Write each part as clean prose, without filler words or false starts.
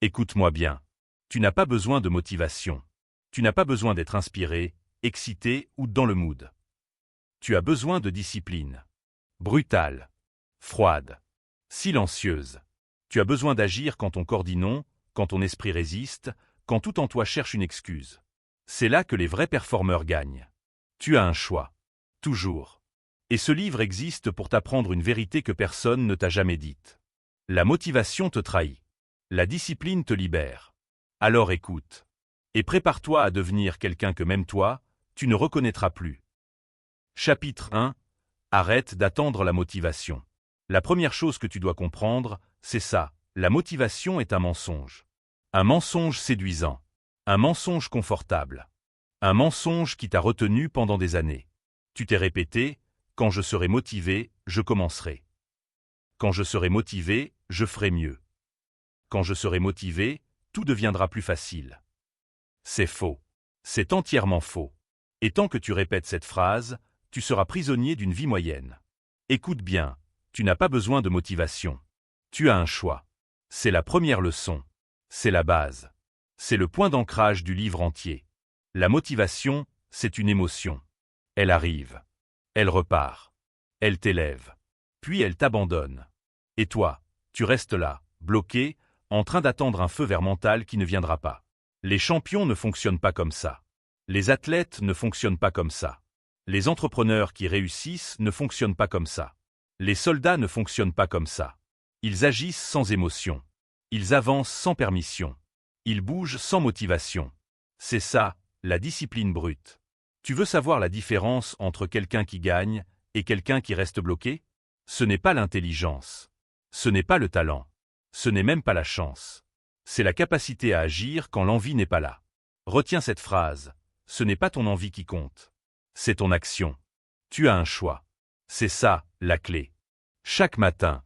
Écoute-moi bien. Tu n'as pas besoin de motivation. Tu n'as pas besoin d'être inspiré, excité ou dans le mood. Tu as besoin de discipline. Brutale. Froide. Silencieuse. Tu as besoin d'agir quand ton corps dit non, quand ton esprit résiste, quand tout en toi cherche une excuse. C'est là que les vrais performeurs gagnent. Tu as un choix. Toujours. Et ce livre existe pour t'apprendre une vérité que personne ne t'a jamais dite. La motivation te trahit. La discipline te libère. Alors écoute. Et prépare-toi à devenir quelqu'un que même toi, tu ne reconnaîtras plus. Chapitre 1. Arrête d'attendre la motivation. La première chose que tu dois comprendre, c'est ça. La motivation est un mensonge. Un mensonge séduisant. Un mensonge confortable. Un mensonge qui t'a retenu pendant des années. Tu t'es répété, quand je serai motivé, je commencerai. Quand je serai motivé, je ferai mieux. Quand je serai motivé, tout deviendra plus facile. C'est faux. C'est entièrement faux. Et tant que tu répètes cette phrase, tu seras prisonnier d'une vie moyenne. Écoute bien, tu n'as pas besoin de motivation. Tu as un choix. C'est la première leçon. C'est la base. C'est le point d'ancrage du livre entier. La motivation, c'est une émotion. Elle arrive. Elle repart. Elle t'élève. Puis elle t'abandonne. Et toi, tu restes là, bloqué, en train d'attendre un feu vert mental qui ne viendra pas. Les champions ne fonctionnent pas comme ça. Les athlètes ne fonctionnent pas comme ça. Les entrepreneurs qui réussissent ne fonctionnent pas comme ça. Les soldats ne fonctionnent pas comme ça. Ils agissent sans émotion. Ils avancent sans permission. Ils bougent sans motivation. C'est ça, la discipline brute. Tu veux savoir la différence entre quelqu'un qui gagne et quelqu'un qui reste bloqué? Ce n'est pas l'intelligence. Ce n'est pas le talent. Ce n'est même pas la chance. C'est la capacité à agir quand l'envie n'est pas là. Retiens cette phrase. Ce n'est pas ton envie qui compte. C'est ton action. Tu as un choix. C'est ça, la clé. Chaque matin,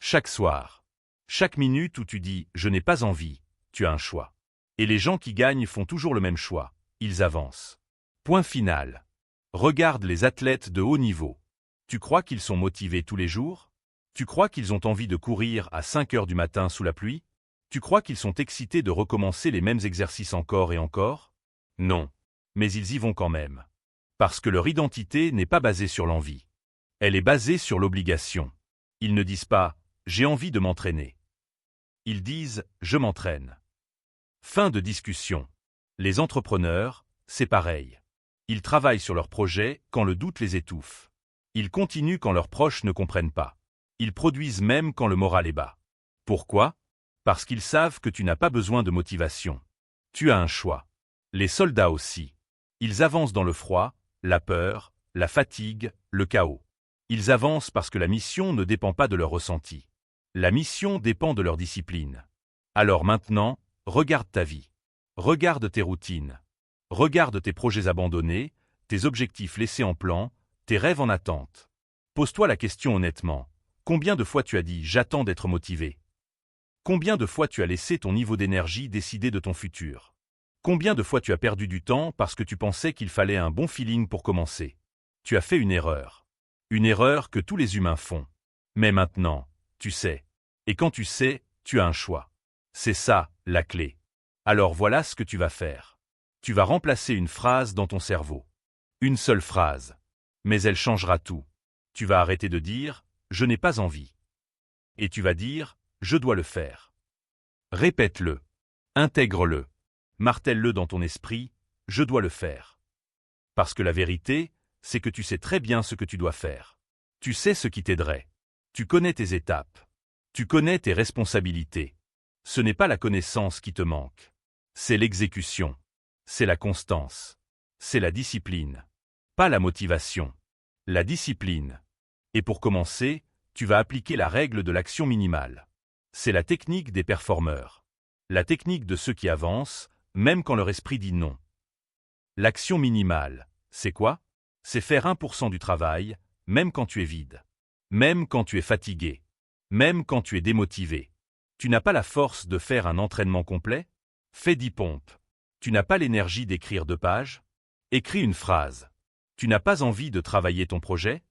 chaque soir, chaque minute où tu dis « je n'ai pas envie », tu as un choix. Et les gens qui gagnent font toujours le même choix. Ils avancent. Point final. Regarde les athlètes de haut niveau. Tu crois qu'ils sont motivés tous les jours? Tu crois qu'ils ont envie de courir à 5 heures du matin sous la pluie? Tu crois qu'ils sont excités de recommencer les mêmes exercices encore et encore? Non. Mais ils y vont quand même. Parce que leur identité n'est pas basée sur l'envie. Elle est basée sur l'obligation. Ils ne disent pas « j'ai envie de m'entraîner ». Ils disent « je m'entraîne ». Fin de discussion. Les entrepreneurs, c'est pareil. Ils travaillent sur leurs projets quand le doute les étouffe. Ils continuent quand leurs proches ne comprennent pas. Ils produisent même quand le moral est bas. Pourquoi? Parce qu'ils savent que tu n'as pas besoin de motivation. Tu as un choix. Les soldats aussi. Ils avancent dans le froid, la peur, la fatigue, le chaos. Ils avancent parce que la mission ne dépend pas de leur ressenti. La mission dépend de leur discipline. Alors maintenant, regarde ta vie. Regarde tes routines. Regarde tes projets abandonnés, tes objectifs laissés en plan, tes rêves en attente. Pose-toi la question honnêtement. Combien de fois tu as dit « j'attends d'être motivé » ? Combien de fois tu as laissé ton niveau d'énergie décider de ton futur? Combien de fois tu as perdu du temps parce que tu pensais qu'il fallait un bon feeling pour commencer? Tu as fait une erreur. Une erreur que tous les humains font. Mais maintenant, tu sais. Et quand tu sais, tu as un choix. C'est ça, la clé. Alors voilà ce que tu vas faire. Tu vas remplacer une phrase dans ton cerveau. Une seule phrase. Mais elle changera tout. Tu vas arrêter de dire « je n'ai pas envie ». Et tu vas dire « je dois le faire ». Répète-le. Intègre-le. Martèle-le dans ton esprit « je dois le faire ». Parce que la vérité, c'est que tu sais très bien ce que tu dois faire. Tu sais ce qui t'aiderait. Tu connais tes étapes. Tu connais tes responsabilités. Ce n'est pas la connaissance qui te manque. C'est l'exécution. C'est la constance. C'est la discipline. Pas la motivation. La discipline. Et pour commencer, tu vas appliquer la règle de l'action minimale. C'est la technique des performeurs. La technique de ceux qui avancent, même quand leur esprit dit non. L'action minimale, c'est quoi? C'est faire 1% du travail, même quand tu es vide. Même quand tu es fatigué. Même quand tu es démotivé. Tu n'as pas la force de faire un entraînement complet? Fais 10 pompes. Tu n'as pas l'énergie d'écrire 2 pages? Écris une phrase. Tu n'as pas envie de travailler ton projet?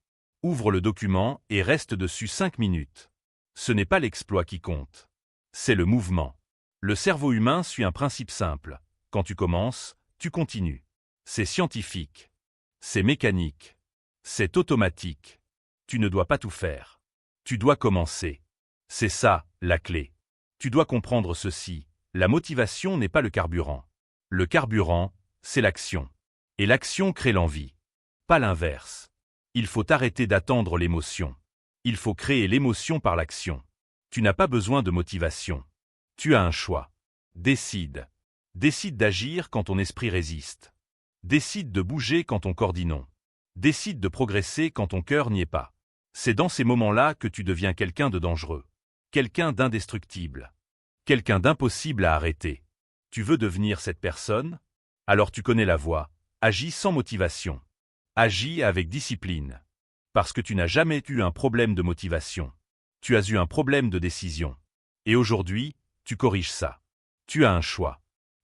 Ouvre le document et reste dessus 5 minutes. Ce n'est pas l'exploit qui compte. C'est le mouvement. Le cerveau humain suit un principe simple. Quand tu commences, tu continues. C'est scientifique. C'est mécanique. C'est automatique. Tu ne dois pas tout faire. Tu dois commencer. C'est ça, la clé. Tu dois comprendre ceci. La motivation n'est pas le carburant. Le carburant, c'est l'action. Et l'action crée l'envie. Pas l'inverse. Il faut arrêter d'attendre l'émotion. Il faut créer l'émotion par l'action. Tu n'as pas besoin de motivation. Tu as un choix. Décide. Décide d'agir quand ton esprit résiste. Décide de bouger quand ton corps dit non. Décide de progresser quand ton cœur n'y est pas. C'est dans ces moments-là que tu deviens quelqu'un de dangereux. Quelqu'un d'indestructible. Quelqu'un d'impossible à arrêter. Tu veux devenir cette personne? Alors tu connais la voie. Agis sans motivation. Agis avec discipline. Parce que tu n'as jamais eu un problème de motivation. Tu as eu un problème de décision. Et aujourd'hui, tu corriges ça. Tu as un choix.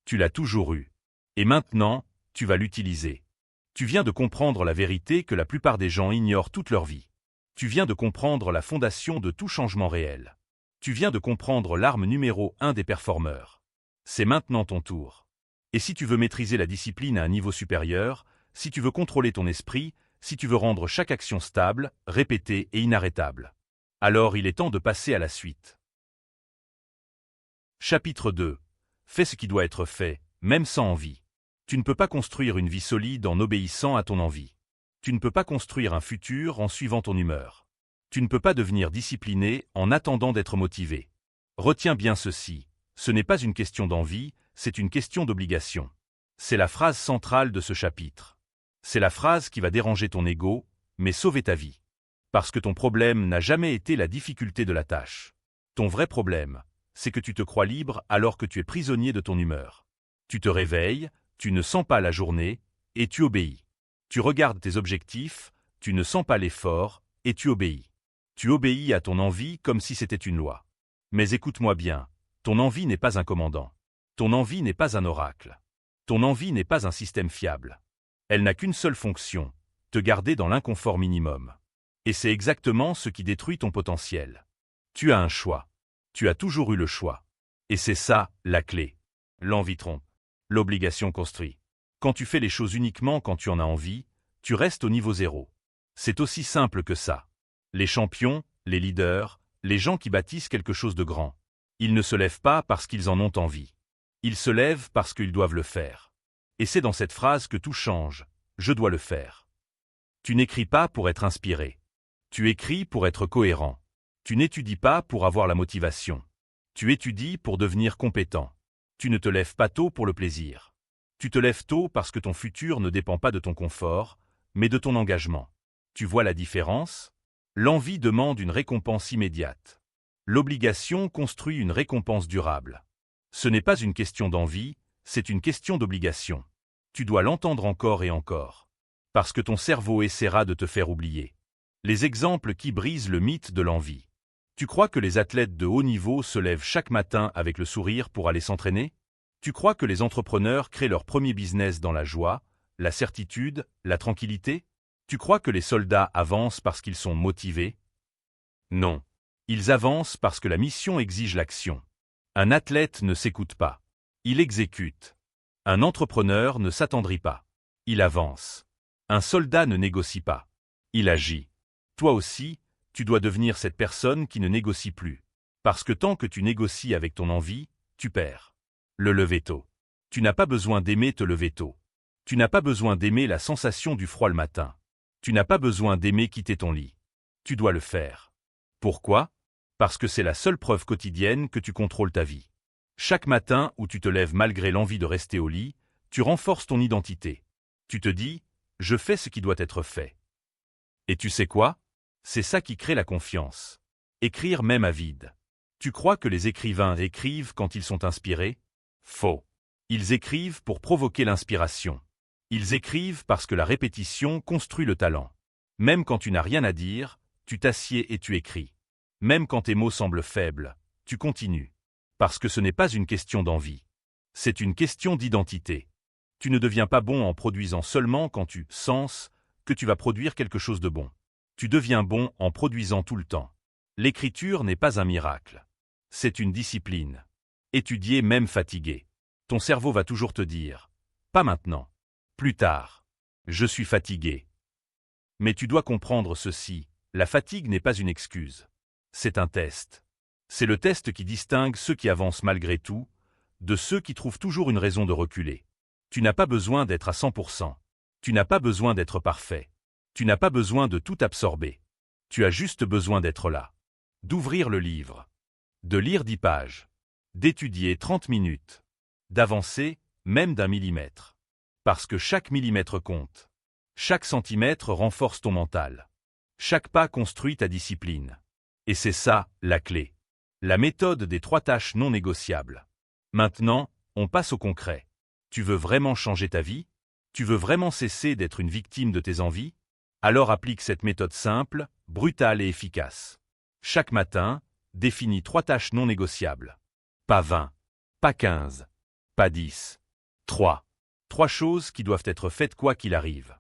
Tu l'as toujours eu. Et maintenant, tu vas l'utiliser. Tu viens de comprendre la vérité que la plupart des gens ignorent toute leur vie. Tu viens de comprendre la fondation de tout changement réel. Tu viens de comprendre l'arme numéro 1 des performeurs. C'est maintenant ton tour. Et si tu veux maîtriser la discipline à un niveau supérieur, si tu veux contrôler ton esprit, si tu veux rendre chaque action stable, répétée et inarrêtable, alors il est temps de passer à la suite. Chapitre 2. Fais ce qui doit être fait, même sans envie. Tu ne peux pas construire une vie solide en obéissant à ton envie. Tu ne peux pas construire un futur en suivant ton humeur. Tu ne peux pas devenir discipliné en attendant d'être motivé. Retiens bien ceci, ce n'est pas une question d'envie, c'est une question d'obligation. C'est la phrase centrale de ce chapitre. C'est la phrase qui va déranger ton ego, mais sauver ta vie. Parce que ton problème n'a jamais été la difficulté de la tâche. Ton vrai problème, c'est que tu te crois libre alors que tu es prisonnier de ton humeur. Tu te réveilles, tu ne sens pas la journée, et tu obéis. Tu regardes tes objectifs, tu ne sens pas l'effort, et tu obéis. Tu obéis à ton envie comme si c'était une loi. Mais écoute-moi bien, ton envie n'est pas un commandant. Ton envie n'est pas un oracle. Ton envie n'est pas un système fiable. Elle n'a qu'une seule fonction, te garder dans l'inconfort minimum. Et c'est exactement ce qui détruit ton potentiel. Tu as un choix. Tu as toujours eu le choix. Et c'est ça, la clé. L'envie trompe. L'obligation construit. Quand tu fais les choses uniquement quand tu en as envie, tu restes au niveau zéro. C'est aussi simple que ça. Les champions, les leaders, les gens qui bâtissent quelque chose de grand, ils ne se lèvent pas parce qu'ils en ont envie. Ils se lèvent parce qu'ils doivent le faire. Et c'est dans cette phrase que tout change. Je dois le faire. Tu n'écris pas pour être inspiré. Tu écris pour être cohérent. Tu n'étudies pas pour avoir la motivation. Tu étudies pour devenir compétent. Tu ne te lèves pas tôt pour le plaisir. Tu te lèves tôt parce que ton futur ne dépend pas de ton confort, mais de ton engagement. Tu vois la différence? L'envie demande une récompense immédiate. L'obligation construit une récompense durable. Ce n'est pas une question d'envie, c'est une question d'obligation. Tu dois l'entendre encore et encore. Parce que ton cerveau essaiera de te faire oublier. Les exemples qui brisent le mythe de l'envie. Tu crois que les athlètes de haut niveau se lèvent chaque matin avec le sourire pour aller s'entraîner? Tu crois que les entrepreneurs créent leur premier business dans la joie, la certitude, la tranquillité? Tu crois que les soldats avancent parce qu'ils sont motivés? Non. Ils avancent parce que la mission exige l'action. Un athlète ne s'écoute pas. Il exécute. Un entrepreneur ne s'attendrit pas. Il avance. Un soldat ne négocie pas. Il agit. Toi aussi, tu dois devenir cette personne qui ne négocie plus. Parce que tant que tu négocies avec ton envie, tu perds. Le lever tôt. Tu n'as pas besoin d'aimer te lever tôt. Tu n'as pas besoin d'aimer la sensation du froid le matin. Tu n'as pas besoin d'aimer quitter ton lit. Tu dois le faire. Pourquoi? Parce que c'est la seule preuve quotidienne que tu contrôles ta vie. Chaque matin où tu te lèves malgré l'envie de rester au lit, tu renforces ton identité. Tu te dis, je fais ce qui doit être fait. Et tu sais quoi? C'est ça qui crée la confiance. Écrire même à vide. Tu crois que les écrivains écrivent quand ils sont inspirés? Faux. Ils écrivent pour provoquer l'inspiration. Ils écrivent parce que la répétition construit le talent. Même quand tu n'as rien à dire, tu t'assieds et tu écris. Même quand tes mots semblent faibles, tu continues. Parce que ce n'est pas une question d'envie. C'est une question d'identité. Tu ne deviens pas bon en produisant seulement quand tu sens que tu vas produire quelque chose de bon. Tu deviens bon en produisant tout le temps. L'écriture n'est pas un miracle. C'est une discipline. Étudier même fatigué. Ton cerveau va toujours te dire « Pas maintenant. Plus tard. Je suis fatigué. » Mais tu dois comprendre ceci, la fatigue n'est pas une excuse. C'est un test. C'est le test qui distingue ceux qui avancent malgré tout, de ceux qui trouvent toujours une raison de reculer. Tu n'as pas besoin d'être à 100%. Tu n'as pas besoin d'être parfait. Tu n'as pas besoin de tout absorber. Tu as juste besoin d'être là. D'ouvrir le livre. De lire 10 pages. D'étudier 30 minutes. D'avancer, même d'1 millimètre. Parce que chaque millimètre compte. Chaque centimètre renforce ton mental. Chaque pas construit ta discipline. Et c'est ça, la clé. La méthode des 3 tâches non négociables. Maintenant, on passe au concret. Tu veux vraiment changer ta vie? Tu veux vraiment cesser d'être une victime de tes envies? Alors applique cette méthode simple, brutale et efficace. Chaque matin, définis 3 tâches non négociables. Pas 20, pas 15, pas 10. 3. 3 choses qui doivent être faites quoi qu'il arrive.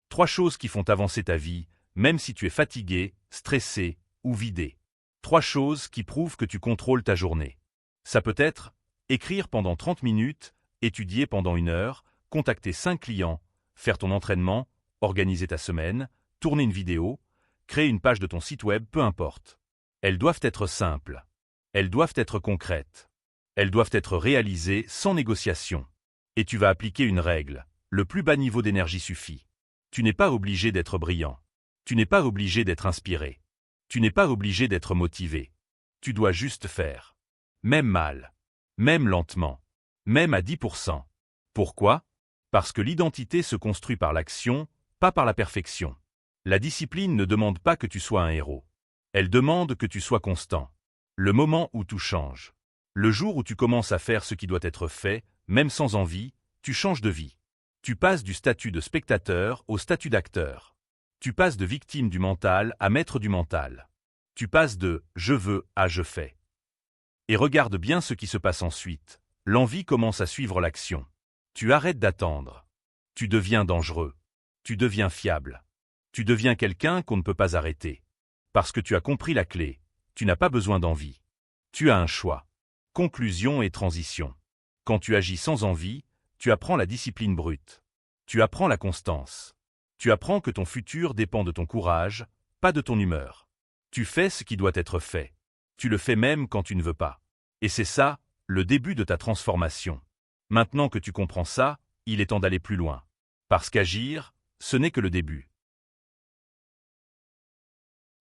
3 choses qui font avancer ta vie, même si tu es fatigué, stressé ou vidé. 3 choses qui prouvent que tu contrôles ta journée. Ça peut être écrire pendant 30 minutes, étudier pendant 1 heure, contacter 5 clients, faire ton entraînement, organiser ta semaine, tourner une vidéo, créer une page de ton site web, peu importe. Elles doivent être simples. Elles doivent être concrètes. Elles doivent être réalisées sans négociation. Et tu vas appliquer une règle. Le plus bas niveau d'énergie suffit. Tu n'es pas obligé d'être brillant. Tu n'es pas obligé d'être inspiré. Tu n'es pas obligé d'être motivé. Tu dois juste faire. Même mal. Même lentement. Même à 10%. Pourquoi? Parce que l'identité se construit par l'action, pas par la perfection. La discipline ne demande pas que tu sois un héros. Elle demande que tu sois constant. Le moment où tout change. Le jour où tu commences à faire ce qui doit être fait, même sans envie, tu changes de vie. Tu passes du statut de spectateur au statut d'acteur. Tu passes de victime du mental à maître du mental. Tu passes de « je veux » à « je fais ». Et regarde bien ce qui se passe ensuite. L'envie commence à suivre l'action. Tu arrêtes d'attendre. Tu deviens dangereux. Tu deviens fiable. Tu deviens quelqu'un qu'on ne peut pas arrêter. Parce que tu as compris la clé. Tu n'as pas besoin d'envie. Tu as un choix. Conclusion et transition. Quand tu agis sans envie, tu apprends la discipline brute. Tu apprends la constance. Tu apprends que ton futur dépend de ton courage, pas de ton humeur. Tu fais ce qui doit être fait. Tu le fais même quand tu ne veux pas. Et c'est ça, le début de ta transformation. Maintenant que tu comprends ça, il est temps d'aller plus loin. Parce qu'agir, ce n'est que le début.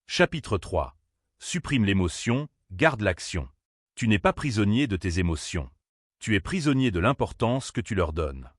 Chapitre 3. Supprime l'émotion, garde l'action. Tu n'es pas prisonnier de tes émotions. Tu es prisonnier de l'importance que tu leur donnes.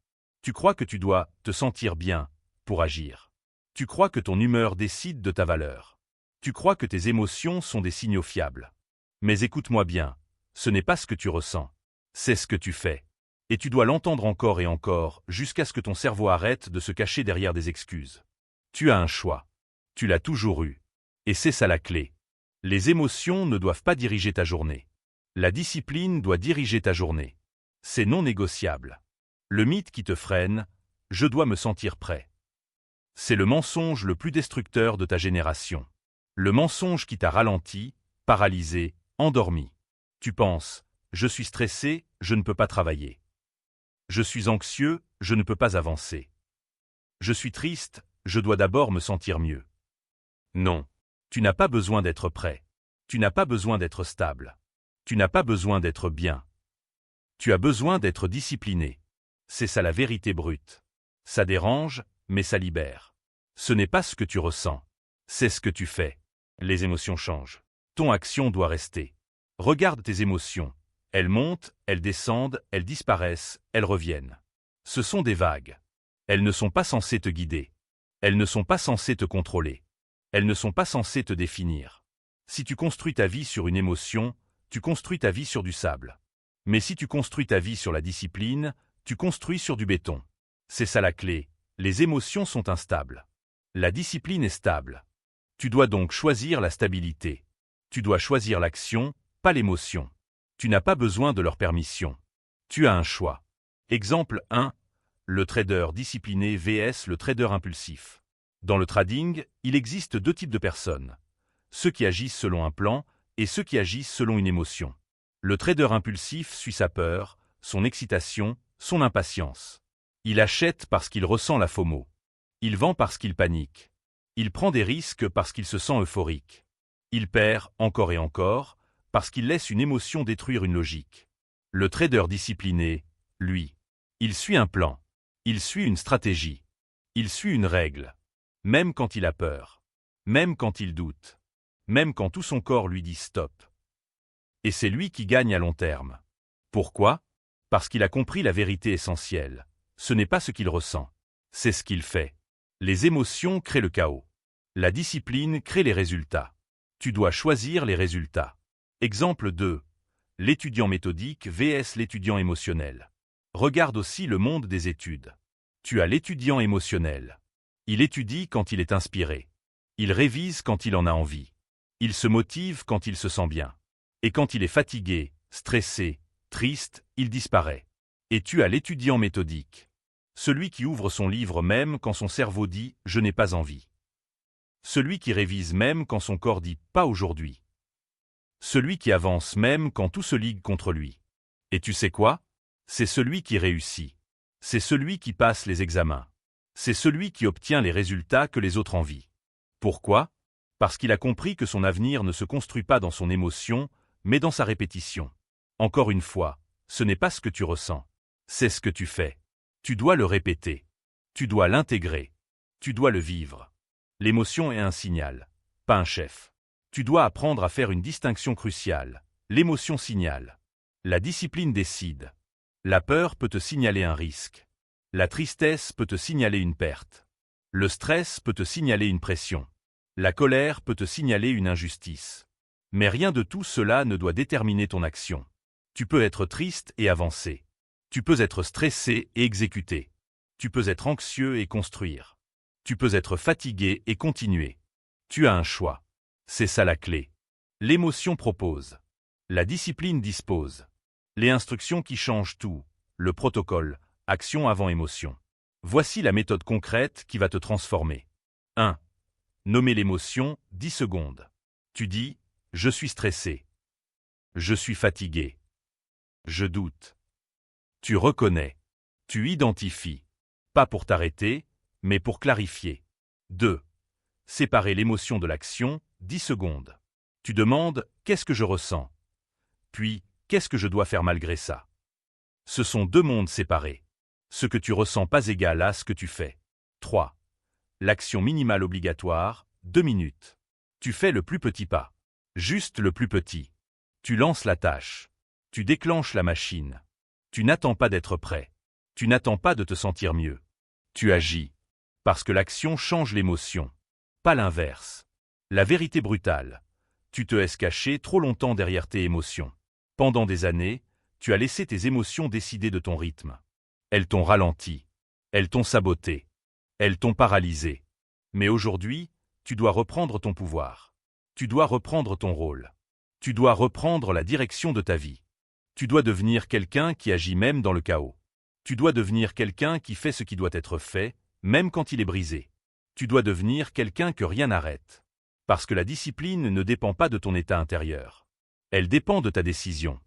Tu crois que tu dois te sentir bien pour agir. Tu crois que ton humeur décide de ta valeur. Tu crois que tes émotions sont des signaux fiables. Mais écoute-moi bien, ce n'est pas ce que tu ressens. C'est ce que tu fais. Et tu dois l'entendre encore et encore, jusqu'à ce que ton cerveau arrête de se cacher derrière des excuses. Tu as un choix. Tu l'as toujours eu. Et c'est ça la clé. Les émotions ne doivent pas diriger ta journée. La discipline doit diriger ta journée. C'est non négociable. Le mythe qui te freine, je dois me sentir prêt. C'est le mensonge le plus destructeur de ta génération. Le mensonge qui t'a ralenti, paralysé, endormi. Tu penses, je suis stressé, je ne peux pas travailler. Je suis anxieux, je ne peux pas avancer. Je suis triste, je dois d'abord me sentir mieux. Non. Tu n'as pas besoin d'être prêt. Tu n'as pas besoin d'être stable. Tu n'as pas besoin d'être bien. Tu as besoin d'être discipliné. C'est ça la vérité brute. Ça dérange, mais ça libère. Ce n'est pas ce que tu ressens. C'est ce que tu fais. Les émotions changent. Ton action doit rester. Regarde tes émotions. Elles montent, elles descendent, elles disparaissent, elles reviennent. Ce sont des vagues. Elles ne sont pas censées te guider. Elles ne sont pas censées te contrôler. Elles ne sont pas censées te définir. Si tu construis ta vie sur une émotion, tu construis ta vie sur du sable. Mais si tu construis ta vie sur la discipline, tu construis sur du béton. C'est ça la clé. Les émotions sont instables. La discipline est stable. Tu dois donc choisir la stabilité. Tu dois choisir l'action, pas l'émotion. Tu n'as pas besoin de leur permission. Tu as un choix. Exemple 1. Le trader discipliné vs le trader impulsif. Dans le trading, il existe 2 types de personnes. Ceux qui agissent selon un plan et ceux qui agissent selon une émotion. Le trader impulsif suit sa peur, son excitation, son impatience. Il achète parce qu'il ressent la FOMO. Il vend parce qu'il panique. Il prend des risques parce qu'il se sent euphorique. Il perd encore et encore parce qu'il laisse une émotion détruire une logique. Le trader discipliné, lui, il suit un plan. Il suit une stratégie. Il suit une règle. Même quand il a peur. Même quand il doute. Même quand tout son corps lui dit stop. Et c'est lui qui gagne à long terme. Pourquoi? Parce qu'il a compris la vérité essentielle. Ce n'est pas ce qu'il ressent. C'est ce qu'il fait. Les émotions créent le chaos. La discipline crée les résultats. Tu dois choisir les résultats. Exemple 2. L'étudiant méthodique vs l'étudiant émotionnel. Regarde aussi le monde des études. Tu as l'étudiant émotionnel. Il étudie quand il est inspiré. Il révise quand il en a envie. Il se motive quand il se sent bien. Et quand il est fatigué, stressé, triste, il disparaît. Et tu as l'étudiant méthodique. Celui qui ouvre son livre même quand son cerveau dit « je n'ai pas envie ». Celui qui révise même quand son corps dit « pas aujourd'hui ». Celui qui avance même quand tout se ligue contre lui. Et tu sais quoi? C'est celui qui réussit. C'est celui qui passe les examens. C'est celui qui obtient les résultats que les autres envient. Pourquoi? Parce qu'il a compris que son avenir ne se construit pas dans son émotion, mais dans sa répétition. Encore une fois, ce n'est pas ce que tu ressens. C'est ce que tu fais. Tu dois le répéter. Tu dois l'intégrer. Tu dois le vivre. L'émotion est un signal, pas un chef. Tu dois apprendre à faire une distinction cruciale. L'émotion signale. La discipline décide. La peur peut te signaler un risque. La tristesse peut te signaler une perte. Le stress peut te signaler une pression. La colère peut te signaler une injustice. Mais rien de tout cela ne doit déterminer ton action. Tu peux être triste et avancer. Tu peux être stressé et exécuter. Tu peux être anxieux et construire. Tu peux être fatigué et continuer. Tu as un choix. C'est ça la clé. L'émotion propose. La discipline dispose. Les instructions qui changent tout. Le protocole, action avant émotion. Voici la méthode concrète qui va te transformer. 1. Nommer l'émotion, 10 secondes. Tu dis « je suis stressé ». « Je suis fatigué ». « Je doute ». Tu reconnais. Tu identifies. Pas pour t'arrêter, mais pour clarifier. 2. Séparer l'émotion de l'action, 10 secondes. Tu demandes « qu'est-ce que je ressens ?» Puis « qu'est-ce que je dois faire malgré ça ?» Ce sont deux mondes séparés. Ce que tu ressens pas égal à ce que tu fais. 3. L'action minimale obligatoire, 2 minutes. Tu fais le plus petit pas. Juste le plus petit. Tu lances la tâche. Tu déclenches la machine. Tu n'attends pas d'être prêt. Tu n'attends pas de te sentir mieux. Tu agis. Parce que l'action change l'émotion. Pas l'inverse. La vérité brutale. Tu te es caché trop longtemps derrière tes émotions. Pendant des années, tu as laissé tes émotions décider de ton rythme. Elles t'ont ralenti. Elles t'ont saboté. Elles t'ont paralysé. Mais aujourd'hui, tu dois reprendre ton pouvoir. Tu dois reprendre ton rôle. Tu dois reprendre la direction de ta vie. Tu dois devenir quelqu'un qui agit même dans le chaos. Tu dois devenir quelqu'un qui fait ce qui doit être fait, même quand il est brisé. Tu dois devenir quelqu'un que rien n'arrête. Parce que la discipline ne dépend pas de ton état intérieur. Elle dépend de ta décision.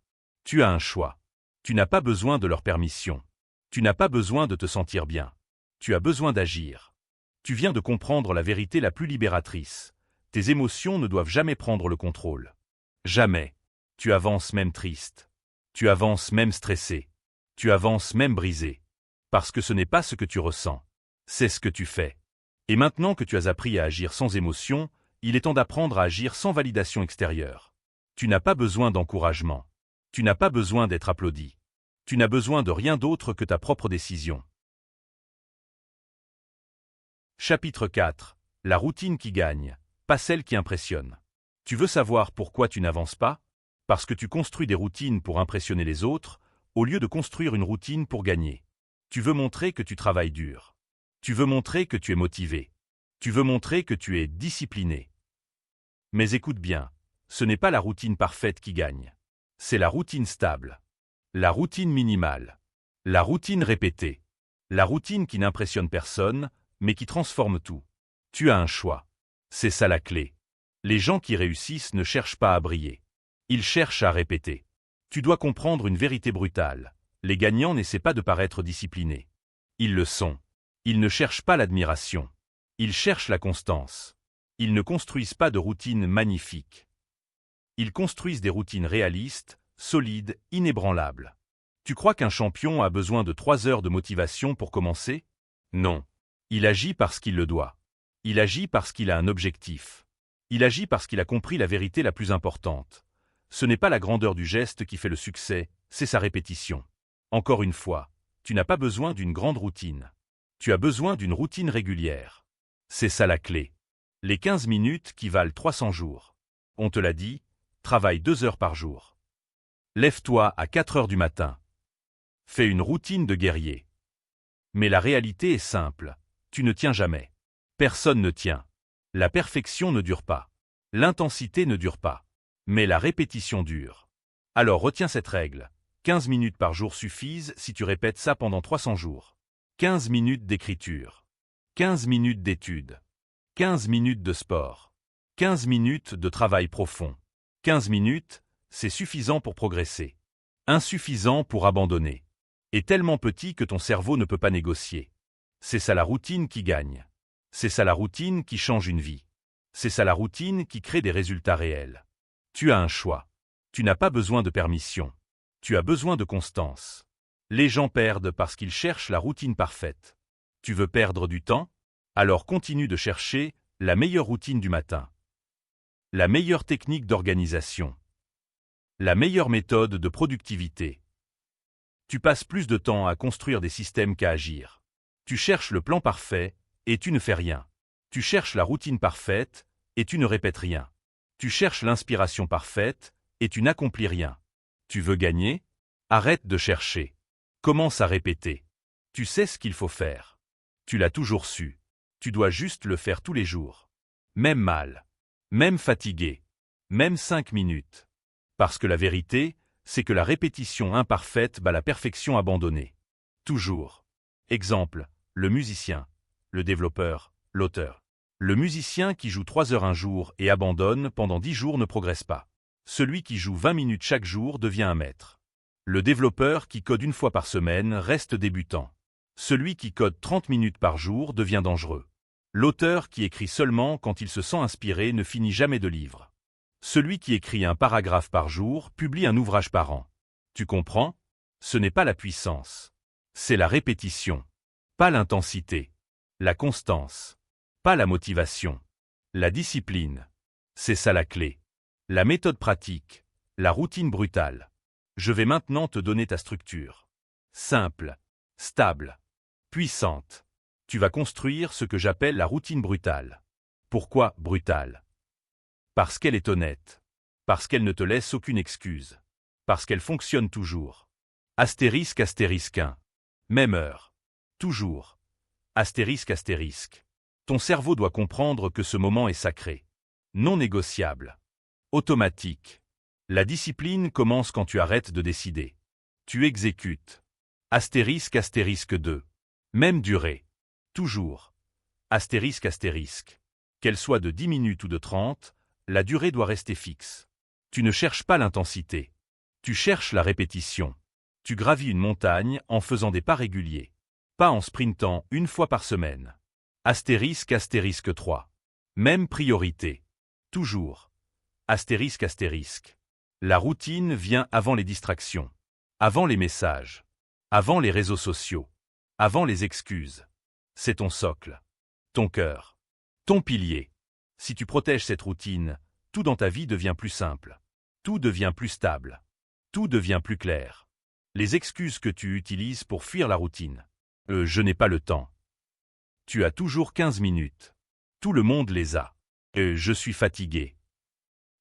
Tu as un choix. Tu n'as pas besoin de leur permission. Tu n'as pas besoin de te sentir bien. Tu as besoin d'agir. Tu viens de comprendre la vérité la plus libératrice. Tes émotions ne doivent jamais prendre le contrôle. Jamais. Tu avances même triste. Tu avances même stressé. Tu avances même brisé. Parce que ce n'est pas ce que tu ressens. C'est ce que tu fais. Et maintenant que tu as appris à agir sans émotion, il est temps d'apprendre à agir sans validation extérieure. Tu n'as pas besoin d'encouragement. Tu n'as pas besoin d'être applaudi. Tu n'as besoin de rien d'autre que ta propre décision. Chapitre 4. La routine qui gagne, pas celle qui impressionne. Tu veux savoir pourquoi tu n'avances pas? Parce que tu construis des routines pour impressionner les autres, au lieu de construire une routine pour gagner. Tu veux montrer que tu travailles dur. Tu veux montrer que tu es motivé. Tu veux montrer que tu es discipliné. Mais écoute bien, ce n'est pas la routine parfaite qui gagne. C'est la routine stable. La routine minimale. La routine répétée. La routine qui n'impressionne personne, mais qui transforme tout. Tu as un choix. C'est ça la clé. Les gens qui réussissent ne cherchent pas à briller. Ils cherchent à répéter. Tu dois comprendre une vérité brutale. Les gagnants n'essaient pas de paraître disciplinés. Ils le sont. Ils ne cherchent pas l'admiration. Ils cherchent la constance. Ils ne construisent pas de routines magnifiques. Ils construisent des routines réalistes, solides, inébranlables. Tu crois qu'un champion a besoin de 3 heures de motivation pour commencer? Non. Il agit parce qu'il le doit. Il agit parce qu'il a un objectif. Il agit parce qu'il a compris la vérité la plus importante. Ce n'est pas la grandeur du geste qui fait le succès, c'est sa répétition. Encore une fois, tu n'as pas besoin d'une grande routine. Tu as besoin d'une routine régulière. C'est ça la clé. Les 15 minutes qui valent 300 jours. On te l'a dit, travaille 2 heures par jour. Lève-toi à 4 heures du matin. Fais une routine de guerrier. Mais la réalité est simple, tu ne tiens jamais. Personne ne tient. La perfection ne dure pas. L'intensité ne dure pas. Mais la répétition dure. Alors retiens cette règle. 15 minutes par jour suffisent si tu répètes ça pendant 300 jours. 15 minutes d'écriture. 15 minutes d'études. 15 minutes de sport. 15 minutes de travail profond. 15 minutes, c'est suffisant pour progresser. Insuffisant pour abandonner. Et tellement petit que ton cerveau ne peut pas négocier. C'est ça la routine qui gagne. C'est ça la routine qui change une vie. C'est ça la routine qui crée des résultats réels. Tu as un choix. Tu n'as pas besoin de permission. Tu as besoin de constance. Les gens perdent parce qu'ils cherchent la routine parfaite. Tu veux perdre du temps? Alors continue de chercher la meilleure routine du matin. La meilleure technique d'organisation. La meilleure méthode de productivité. Tu passes plus de temps à construire des systèmes qu'à agir. Tu cherches le plan parfait et tu ne fais rien. Tu cherches la routine parfaite et tu ne répètes rien. Tu cherches l'inspiration parfaite et tu n'accomplis rien. Tu veux gagner? Arrête de chercher. Commence à répéter. Tu sais ce qu'il faut faire. Tu l'as toujours su. Tu dois juste le faire tous les jours. Même mal. Même fatigué. Même 5 minutes. Parce que la vérité, c'est que la répétition imparfaite bat la perfection abandonnée. Toujours. Exemple, le musicien, le développeur, l'auteur. Le musicien qui joue 3 heures un jour et abandonne pendant 10 jours ne progresse pas. Celui qui joue 20 minutes chaque jour devient un maître. Le développeur qui code 1 fois par semaine reste débutant. Celui qui code 30 minutes par jour devient dangereux. L'auteur qui écrit seulement quand il se sent inspiré ne finit jamais de livre. Celui qui écrit un paragraphe par jour publie un ouvrage par an. Tu comprends? Ce n'est pas la puissance. C'est la répétition. Pas l'intensité. La constance. Pas la motivation. La discipline. C'est ça la clé. La méthode pratique. La routine brutale. Je vais maintenant te donner ta structure. Simple. Stable. Puissante. Tu vas construire ce que j'appelle la routine brutale. Pourquoi brutale? Parce qu'elle est honnête. Parce qu'elle ne te laisse aucune excuse. Parce qu'elle fonctionne toujours. Astérisque astérisque 1. Même heure. Toujours. Astérisque astérisque. Ton cerveau doit comprendre que ce moment est sacré. Non négociable. Automatique. La discipline commence quand tu arrêtes de décider. Tu exécutes. Astérisque astérisque 2. Même durée. Toujours. Astérisque astérisque. Qu'elle soit de 10 minutes ou de 30, la durée doit rester fixe. Tu ne cherches pas l'intensité. Tu cherches la répétition. Tu gravis une montagne en faisant des pas réguliers. Pas en sprintant 1 fois par semaine. Astérisque astérisque 3. Même priorité. Toujours. Astérisque astérisque. La routine vient avant les distractions. Avant les messages. Avant les réseaux sociaux. Avant les excuses. C'est ton socle. Ton cœur. Ton pilier. Si tu protèges cette routine, tout dans ta vie devient plus simple. Tout devient plus stable. Tout devient plus clair. Les excuses que tu utilises pour fuir la routine. Je n'ai pas le temps. Tu as toujours 15 minutes. Tout le monde les a. Je suis fatigué.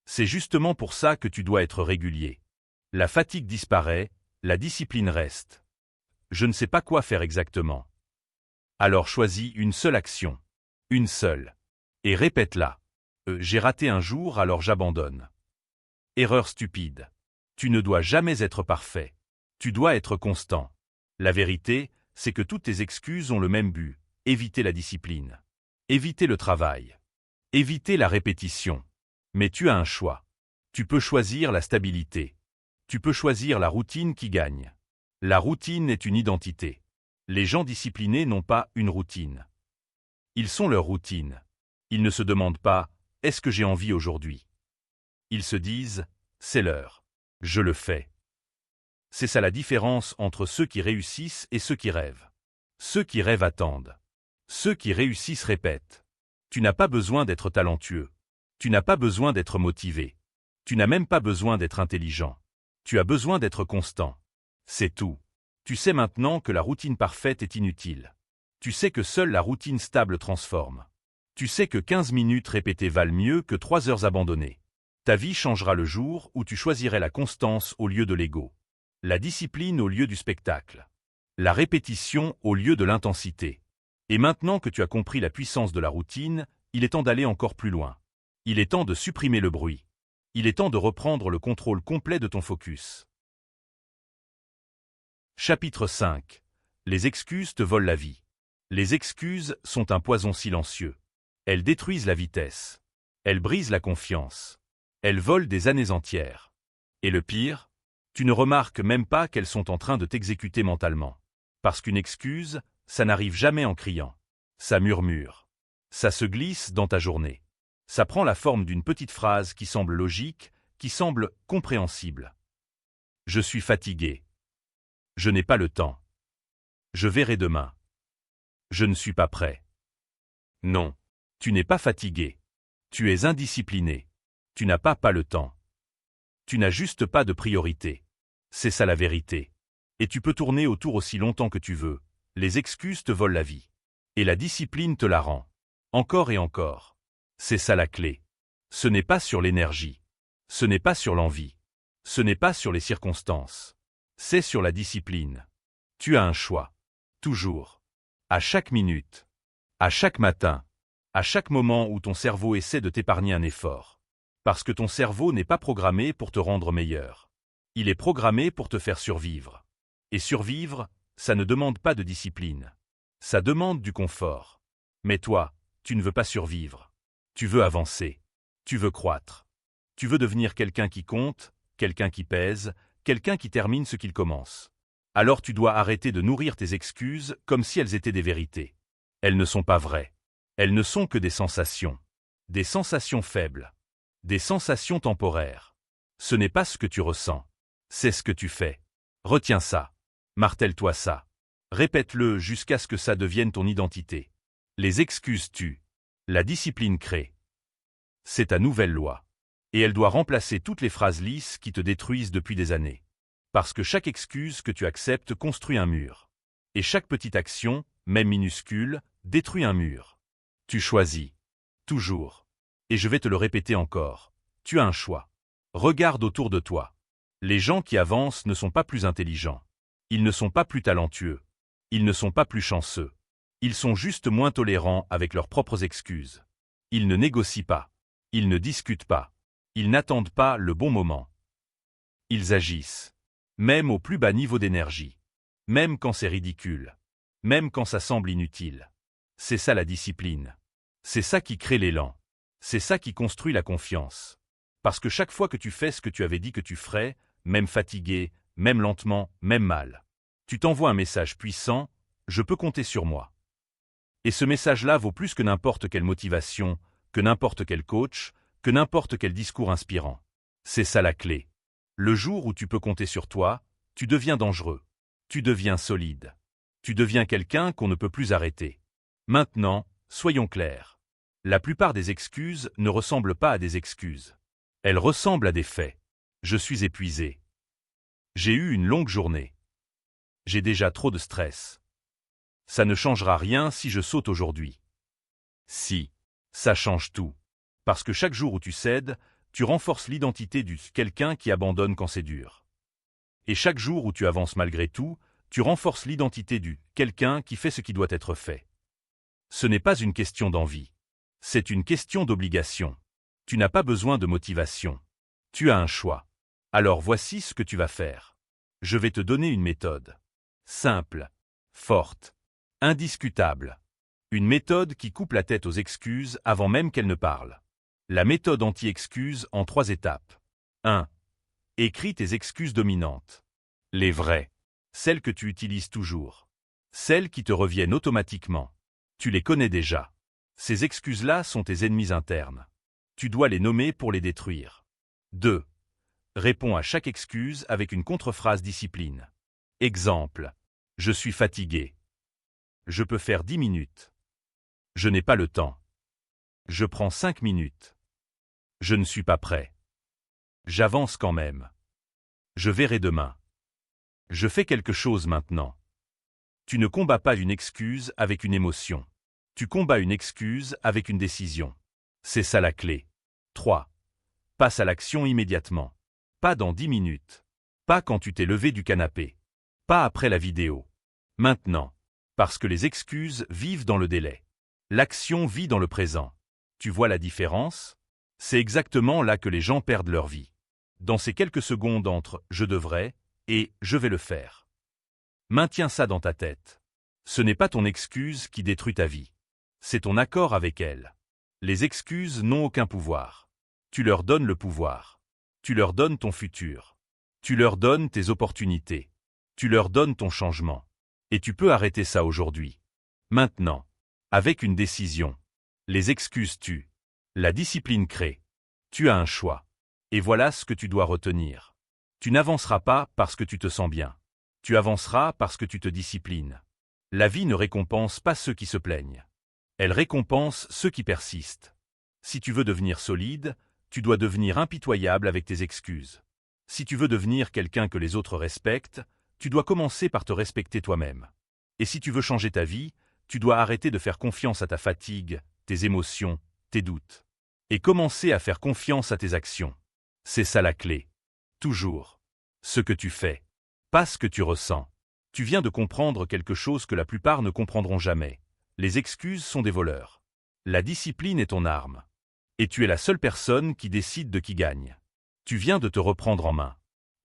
C'est justement pour ça que tu dois être régulier. La fatigue disparaît, la discipline reste. Je ne sais pas quoi faire exactement. Alors choisis une seule action. Une seule. Et répète-la. J'ai raté un jour alors j'abandonne. Erreur stupide. Tu ne dois jamais être parfait. Tu dois être constant. La vérité, c'est que toutes tes excuses ont le même but. Éviter la discipline. Éviter le travail. Éviter la répétition. Mais tu as un choix. Tu peux choisir la stabilité. Tu peux choisir la routine qui gagne. La routine est une identité. Les gens disciplinés n'ont pas une routine. Ils sont leur routine. Ils ne se demandent pas « Est-ce que j'ai envie aujourd'hui ?» Ils se disent « C'est l'heure. Je le fais. » C'est ça la différence entre ceux qui réussissent et ceux qui rêvent. Ceux qui rêvent attendent. Ceux qui réussissent répètent. Tu n'as pas besoin d'être talentueux. Tu n'as pas besoin d'être motivé. Tu n'as même pas besoin d'être intelligent. Tu as besoin d'être constant. C'est tout. Tu sais maintenant que la routine parfaite est inutile. Tu sais que seule la routine stable transforme. Tu sais que 15 minutes répétées valent mieux que 3 heures abandonnées. Ta vie changera le jour où tu choisirais la constance au lieu de l'ego. La discipline au lieu du spectacle. La répétition au lieu de l'intensité. Et maintenant que tu as compris la puissance de la routine, il est temps d'aller encore plus loin. Il est temps de supprimer le bruit. Il est temps de reprendre le contrôle complet de ton focus. Chapitre 5. Les excuses te volent la vie. Les excuses sont un poison silencieux. Elles détruisent la vitesse. Elles brisent la confiance. Elles volent des années entières. Et le pire, tu ne remarques même pas qu'elles sont en train de t'exécuter mentalement. Parce qu'une excuse, ça n'arrive jamais en criant. Ça murmure. Ça se glisse dans ta journée. Ça prend la forme d'une petite phrase qui semble logique, qui semble compréhensible. Je suis fatigué. Je n'ai pas le temps. Je verrai demain. Je ne suis pas prêt. Non, tu n'es pas fatigué. Tu es indiscipliné. Tu n'as pas le temps. Tu n'as juste pas de priorité. C'est ça la vérité. Et tu peux tourner autour aussi longtemps que tu veux. Les excuses te volent la vie. Et la discipline te la rend. Encore et encore. C'est ça la clé. Ce n'est pas sur l'énergie. Ce n'est pas sur l'envie. Ce n'est pas sur les circonstances. C'est sur la discipline. Tu as un choix. Toujours. À chaque minute. À chaque matin. À chaque moment où ton cerveau essaie de t'épargner un effort. Parce que ton cerveau n'est pas programmé pour te rendre meilleur. Il est programmé pour te faire survivre. Et survivre, ça ne demande pas de discipline. Ça demande du confort. Mais toi, tu ne veux pas survivre. Tu veux avancer. Tu veux croître. Tu veux devenir quelqu'un qui compte, quelqu'un qui pèse, quelqu'un qui termine ce qu'il commence. Alors tu dois arrêter de nourrir tes excuses comme si elles étaient des vérités. Elles ne sont pas vraies. Elles ne sont que des sensations. Des sensations faibles. Des sensations temporaires. Ce n'est pas ce que tu ressens. C'est ce que tu fais. Retiens ça. Martèle-toi ça. Répète-le jusqu'à ce que ça devienne ton identité. Les excuses tuent. La discipline crée. C'est ta nouvelle loi. Et elle doit remplacer toutes les phrases lisses qui te détruisent depuis des années. Parce que chaque excuse que tu acceptes construit un mur. Et chaque petite action, même minuscule, détruit un mur. Tu choisis. Toujours. Et je vais te le répéter encore. Tu as un choix. Regarde autour de toi. Les gens qui avancent ne sont pas plus intelligents. Ils ne sont pas plus talentueux. Ils ne sont pas plus chanceux. Ils sont juste moins tolérants avec leurs propres excuses. Ils ne négocient pas. Ils ne discutent pas. Ils n'attendent pas le bon moment. Ils agissent. Même au plus bas niveau d'énergie. Même quand c'est ridicule. Même quand ça semble inutile. C'est ça la discipline. C'est ça qui crée l'élan. C'est ça qui construit la confiance. Parce que chaque fois que tu fais ce que tu avais dit que tu ferais, même fatigué, même lentement, même mal, tu t'envoies un message puissant, je peux compter sur moi. Et ce message-là vaut plus que n'importe quelle motivation, que n'importe quel coach, que n'importe quel discours inspirant. C'est ça la clé. Le jour où tu peux compter sur toi, tu deviens dangereux. Tu deviens solide. Tu deviens quelqu'un qu'on ne peut plus arrêter. Maintenant, soyons clairs. La plupart des excuses ne ressemblent pas à des excuses. Elles ressemblent à des faits. Je suis épuisé. J'ai eu une longue journée. J'ai déjà trop de stress. Ça ne changera rien si je saute aujourd'hui. Si, ça change tout. Parce que chaque jour où tu cèdes, tu renforces l'identité du quelqu'un qui abandonne quand c'est dur. Et chaque jour où tu avances malgré tout, tu renforces l'identité du quelqu'un qui fait ce qui doit être fait. Ce n'est pas une question d'envie. C'est une question d'obligation. Tu n'as pas besoin de motivation. Tu as un choix. Alors voici ce que tu vas faire. Je vais te donner une méthode. Simple, forte, indiscutable. Une méthode qui coupe la tête aux excuses avant même qu'elles ne parlent. La méthode anti-excuse en 3 étapes. 1. Écris tes excuses dominantes. Les vraies. Celles que tu utilises toujours. Celles qui te reviennent automatiquement. Tu les connais déjà. Ces excuses-là sont tes ennemis internes. Tu dois les nommer pour les détruire. 2. Réponds à chaque excuse avec une contre-phrase discipline. Exemple. Je suis fatigué. Je peux faire 10 minutes. Je n'ai pas le temps. Je prends 5 minutes. Je ne suis pas prêt. J'avance quand même. Je verrai demain. Je fais quelque chose maintenant. Tu ne combats pas une excuse avec une émotion. Tu combats une excuse avec une décision. C'est ça la clé. 3. Passe à l'action immédiatement. Pas dans 10 minutes. Pas quand tu t'es levé du canapé. Pas après la vidéo. Maintenant. Parce que les excuses vivent dans le délai. L'action vit dans le présent. Tu vois la différence? C'est exactement là que les gens perdent leur vie. Dans ces quelques secondes entre « je devrais » et « je vais le faire ». Maintiens ça dans ta tête. Ce n'est pas ton excuse qui détruit ta vie. C'est ton accord avec elle. Les excuses n'ont aucun pouvoir. Tu leur donnes le pouvoir. Tu leur donnes ton futur. Tu leur donnes tes opportunités. Tu leur donnes ton changement. Et tu peux arrêter ça aujourd'hui. Maintenant. Avec une décision. Les excuses tuent. La discipline crée. Tu as un choix. Et voilà ce que tu dois retenir. Tu n'avanceras pas parce que tu te sens bien. Tu avanceras parce que tu te disciplines. La vie ne récompense pas ceux qui se plaignent. Elle récompense ceux qui persistent. Si tu veux devenir solide, tu dois devenir impitoyable avec tes excuses. Si tu veux devenir quelqu'un que les autres respectent, tu dois commencer par te respecter toi-même. Et si tu veux changer ta vie, tu dois arrêter de faire confiance à ta fatigue, tes émotions, tes doutes. Et commencer à faire confiance à tes actions. C'est ça la clé. Toujours. Ce que tu fais. Pas ce que tu ressens. Tu viens de comprendre quelque chose que la plupart ne comprendront jamais. Les excuses sont des voleurs. La discipline est ton arme. Et tu es la seule personne qui décide de qui gagne. Tu viens de te reprendre en main.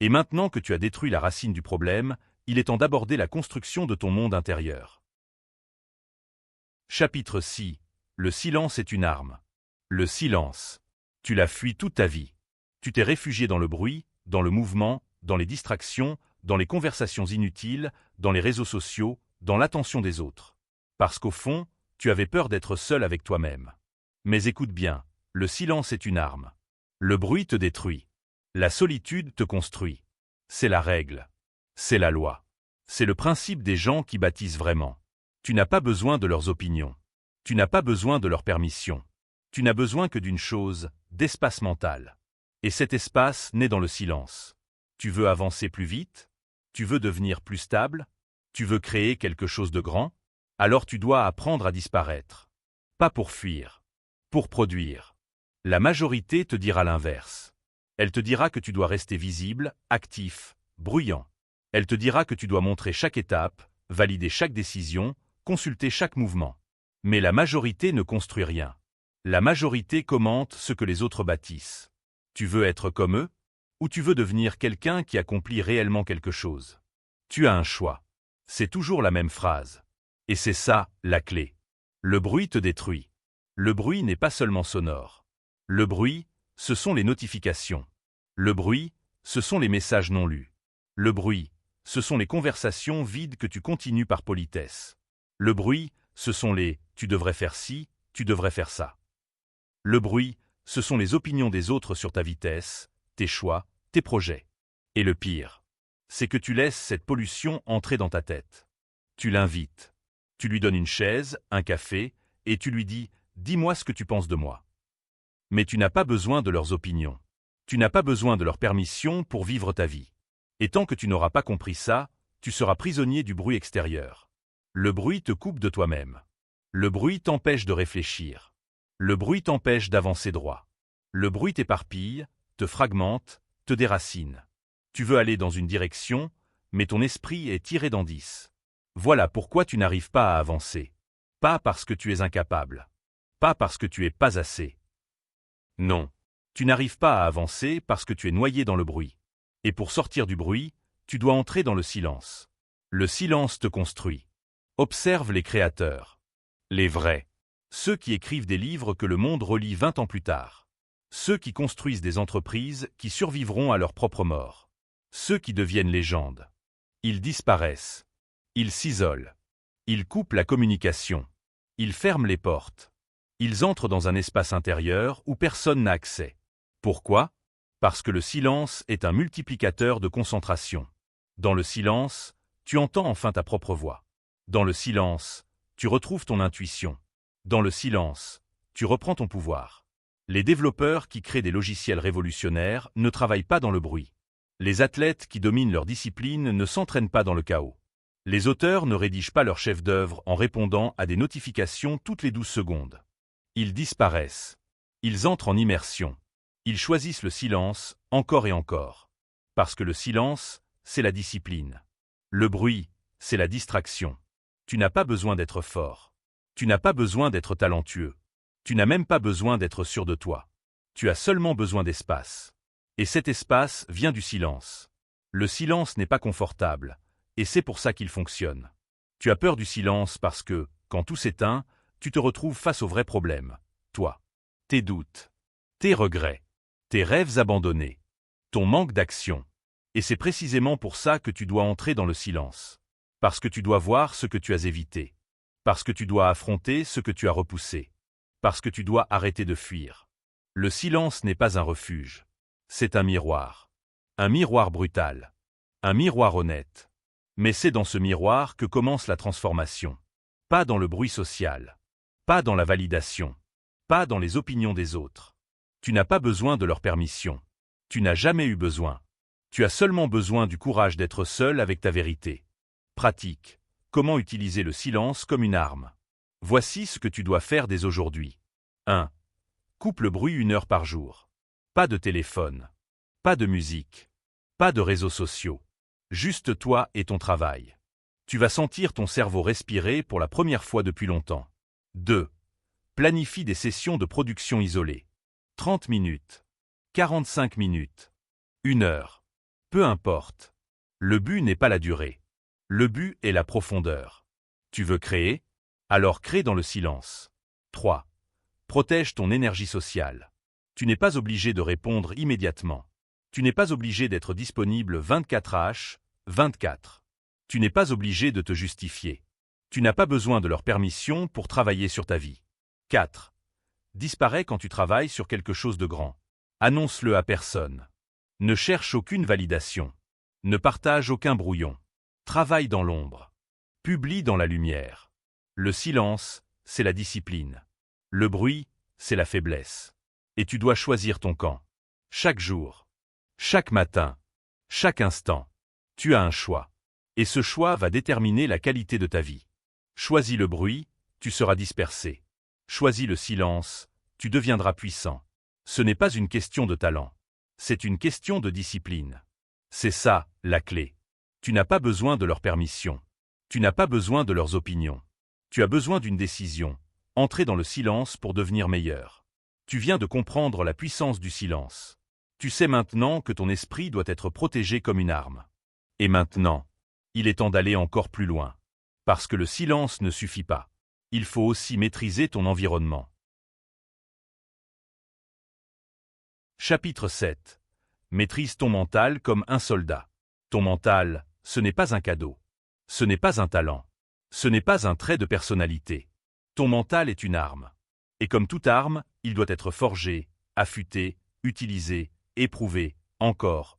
Et maintenant que tu as détruit la racine du problème, il est temps d'aborder la construction de ton monde intérieur. Chapitre 6. Le silence est une arme. Le silence. Tu l'as fui toute ta vie. Tu t'es réfugié dans le bruit, dans le mouvement, dans les distractions, dans les conversations inutiles, dans les réseaux sociaux, dans l'attention des autres. Parce qu'au fond, tu avais peur d'être seul avec toi-même. Mais écoute bien, le silence est une arme. Le bruit te détruit. La solitude te construit. C'est la règle. C'est la loi. C'est le principe des gens qui bâtissent vraiment. Tu n'as pas besoin de leurs opinions. Tu n'as pas besoin de leur permission. Tu n'as besoin que d'une chose, d'espace mental. Et cet espace naît dans le silence. Tu veux avancer plus vite? Tu veux devenir plus stable? Tu veux créer quelque chose de grand? Alors tu dois apprendre à disparaître. Pas pour fuir. Pour produire. La majorité te dira l'inverse. Elle te dira que tu dois rester visible, actif, bruyant. Elle te dira que tu dois montrer chaque étape, valider chaque décision, consulter chaque mouvement. Mais la majorité ne construit rien. La majorité commente ce que les autres bâtissent. Tu veux être comme eux? Ou tu veux devenir quelqu'un qui accomplit réellement quelque chose? Tu as un choix. C'est toujours la même phrase. Et c'est ça, la clé. Le bruit te détruit. Le bruit n'est pas seulement sonore. Le bruit, ce sont les notifications. Le bruit, ce sont les messages non lus. Le bruit, ce sont les conversations vides que tu continues par politesse. Le bruit, ce sont les « tu devrais faire ci, tu devrais faire ça ». Le bruit, ce sont les opinions des autres sur ta vitesse, tes choix, tes projets. Et le pire, c'est que tu laisses cette pollution entrer dans ta tête. Tu l'invites. Tu lui donnes une chaise, un café, et tu lui dis « dis-moi ce que tu penses de moi ». Mais tu n'as pas besoin de leurs opinions. Tu n'as pas besoin de leur permission pour vivre ta vie. Et tant que tu n'auras pas compris ça, tu seras prisonnier du bruit extérieur. Le bruit te coupe de toi-même. Le bruit t'empêche de réfléchir. Le bruit t'empêche d'avancer droit. Le bruit t'éparpille, te fragmente, te déracine. Tu veux aller dans une direction, mais ton esprit est tiré dans 10. Voilà pourquoi tu n'arrives pas à avancer. Pas parce que tu es incapable. Pas parce que tu es pas assez. Non. Tu n'arrives pas à avancer parce que tu es noyé dans le bruit. Et pour sortir du bruit, tu dois entrer dans le silence. Le silence te construit. Observe les créateurs. Les vrais. Ceux qui écrivent des livres que le monde relit 20 ans plus tard. Ceux qui construisent des entreprises qui survivront à leur propre mort. Ceux qui deviennent légendes. Ils disparaissent. Ils s'isolent. Ils coupent la communication. Ils ferment les portes. Ils entrent dans un espace intérieur où personne n'a accès. Pourquoi? Parce que le silence est un multiplicateur de concentration. Dans le silence, tu entends enfin ta propre voix. Dans le silence, tu retrouves ton intuition. Dans le silence, tu reprends ton pouvoir. Les développeurs qui créent des logiciels révolutionnaires ne travaillent pas dans le bruit. Les athlètes qui dominent leur discipline ne s'entraînent pas dans le chaos. Les auteurs ne rédigent pas leur chef-d'œuvre en répondant à des notifications toutes les 12 secondes. Ils disparaissent. Ils entrent en immersion. Ils choisissent le silence encore et encore. Parce que le silence, c'est la discipline. Le bruit, c'est la distraction. Tu n'as pas besoin d'être fort. Tu n'as pas besoin d'être talentueux. Tu n'as même pas besoin d'être sûr de toi. Tu as seulement besoin d'espace. Et cet espace vient du silence. Le silence n'est pas confortable, et c'est pour ça qu'il fonctionne. Tu as peur du silence parce que, quand tout s'éteint, tu te retrouves face aux vrais problèmes. Toi, tes doutes, tes regrets, tes rêves abandonnés, ton manque d'action. Et c'est précisément pour ça que tu dois entrer dans le silence. Parce que tu dois voir ce que tu as évité. Parce que tu dois affronter ce que tu as repoussé. Parce que tu dois arrêter de fuir. Le silence n'est pas un refuge. C'est un miroir. Un miroir brutal. Un miroir honnête. Mais c'est dans ce miroir que commence la transformation. Pas dans le bruit social. Pas dans la validation. Pas dans les opinions des autres. Tu n'as pas besoin de leur permission. Tu n'as jamais eu besoin. Tu as seulement besoin du courage d'être seul avec ta vérité. Pratique. Comment utiliser le silence comme une arme. Voici ce que tu dois faire dès aujourd'hui. 1. Coupe le bruit 1 heure par jour. Pas de téléphone. Pas de musique. Pas de réseaux sociaux. Juste toi et ton travail. Tu vas sentir ton cerveau respirer pour la première fois depuis longtemps. 2. Planifie des sessions de production isolées. 30 minutes. 45 minutes. 1 heure. Peu importe. Le but n'est pas la durée. Le but est la profondeur. Tu veux créer? Alors crée dans le silence. 3. Protège ton énergie sociale. Tu n'es pas obligé de répondre immédiatement. Tu n'es pas obligé d'être disponible 24h/24. Tu n'es pas obligé de te justifier. Tu n'as pas besoin de leur permission pour travailler sur ta vie. 4. Disparais quand tu travailles sur quelque chose de grand. Annonce-le à personne. Ne cherche aucune validation. Ne partage aucun brouillon. Travaille dans l'ombre. Publie dans la lumière. Le silence, c'est la discipline. Le bruit, c'est la faiblesse. Et tu dois choisir ton camp. Chaque jour. Chaque matin. Chaque instant. Tu as un choix. Et ce choix va déterminer la qualité de ta vie. Choisis le bruit, tu seras dispersé. Choisis le silence, tu deviendras puissant. Ce n'est pas une question de talent. C'est une question de discipline. C'est ça, la clé. Tu n'as pas besoin de leur permission. Tu n'as pas besoin de leurs opinions. Tu as besoin d'une décision. Entrer dans le silence pour devenir meilleur. Tu viens de comprendre la puissance du silence. Tu sais maintenant que ton esprit doit être protégé comme une arme. Et maintenant, il est temps d'aller encore plus loin. Parce que le silence ne suffit pas. Il faut aussi maîtriser ton environnement. Chapitre 7. Maîtrise ton mental comme un soldat. Ton mental, ce n'est pas un cadeau. Ce n'est pas un talent. Ce n'est pas un trait de personnalité. Ton mental est une arme. Et comme toute arme, il doit être forgé, affûté, utilisé, éprouvé, encore.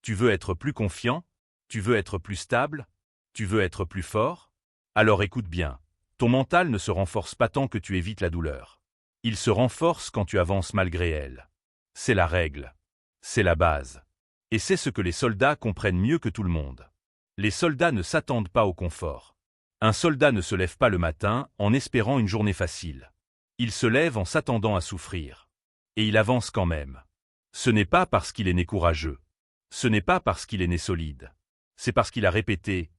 Tu veux être plus confiant? Tu veux être plus stable? Tu veux être plus fort? Alors écoute bien. Ton mental ne se renforce pas tant que tu évites la douleur. Il se renforce quand tu avances malgré elle. C'est la règle. C'est la base. Et c'est ce que les soldats comprennent mieux que tout le monde. Les soldats ne s'attendent pas au confort. Un soldat ne se lève pas le matin en espérant une journée facile. Il se lève en s'attendant à souffrir. Et il avance quand même. Ce n'est pas parce qu'il est né courageux. Ce n'est pas parce qu'il est né solide. C'est parce qu'il a répété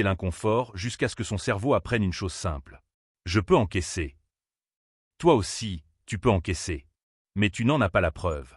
l'inconfort jusqu'à ce que son cerveau apprenne une chose simple. Je peux encaisser. Toi aussi, tu peux encaisser. Mais tu n'en as pas la preuve.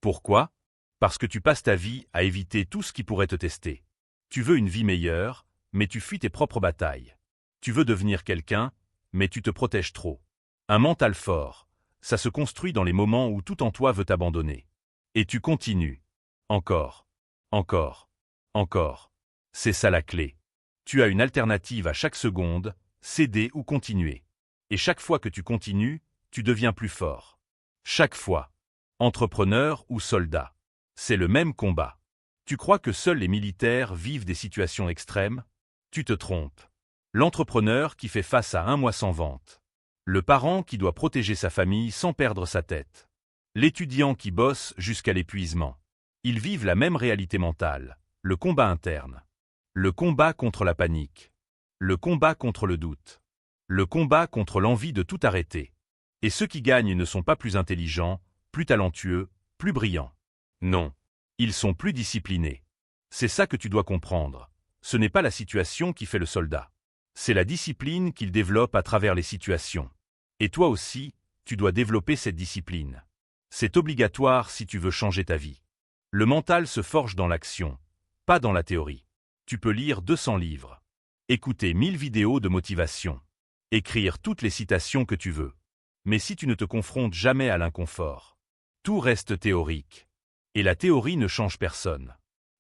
Pourquoi? Parce que tu passes ta vie à éviter tout ce qui pourrait te tester. Tu veux une vie meilleure, mais tu fuis tes propres batailles. Tu veux devenir quelqu'un, mais tu te protèges trop. Un mental fort, Ça se construit dans les moments où tout en toi veut t'abandonner. Et tu continues. Encore. Encore. Encore. C'est ça la clé. Tu as une alternative à chaque seconde, céder ou continuer. Et chaque fois que tu continues, tu deviens plus fort. Chaque fois. Entrepreneur ou soldat. C'est le même combat. Tu crois que seuls les militaires vivent des situations extrêmes? Tu te trompes. L'entrepreneur qui fait face à un mois sans vente. Le parent qui doit protéger sa famille sans perdre sa tête. L'étudiant qui bosse jusqu'à l'épuisement. Ils vivent la même réalité mentale, le combat interne. Le combat contre la panique. Le combat contre le doute. Le combat contre l'envie de tout arrêter. Et ceux qui gagnent ne sont pas plus intelligents, plus talentueux, plus brillants. Non. Ils sont plus disciplinés. C'est ça que tu dois comprendre. Ce n'est pas la situation qui fait le soldat. C'est la discipline qu'il développe à travers les situations. Et toi aussi, tu dois développer cette discipline. C'est obligatoire si tu veux changer ta vie. Le mental se forge dans l'action, pas dans la théorie. Tu peux lire 200 livres, écouter 1000 vidéos de motivation, écrire toutes les citations que tu veux. Mais si tu ne te confrontes jamais à l'inconfort, tout reste théorique. Et la théorie ne change personne.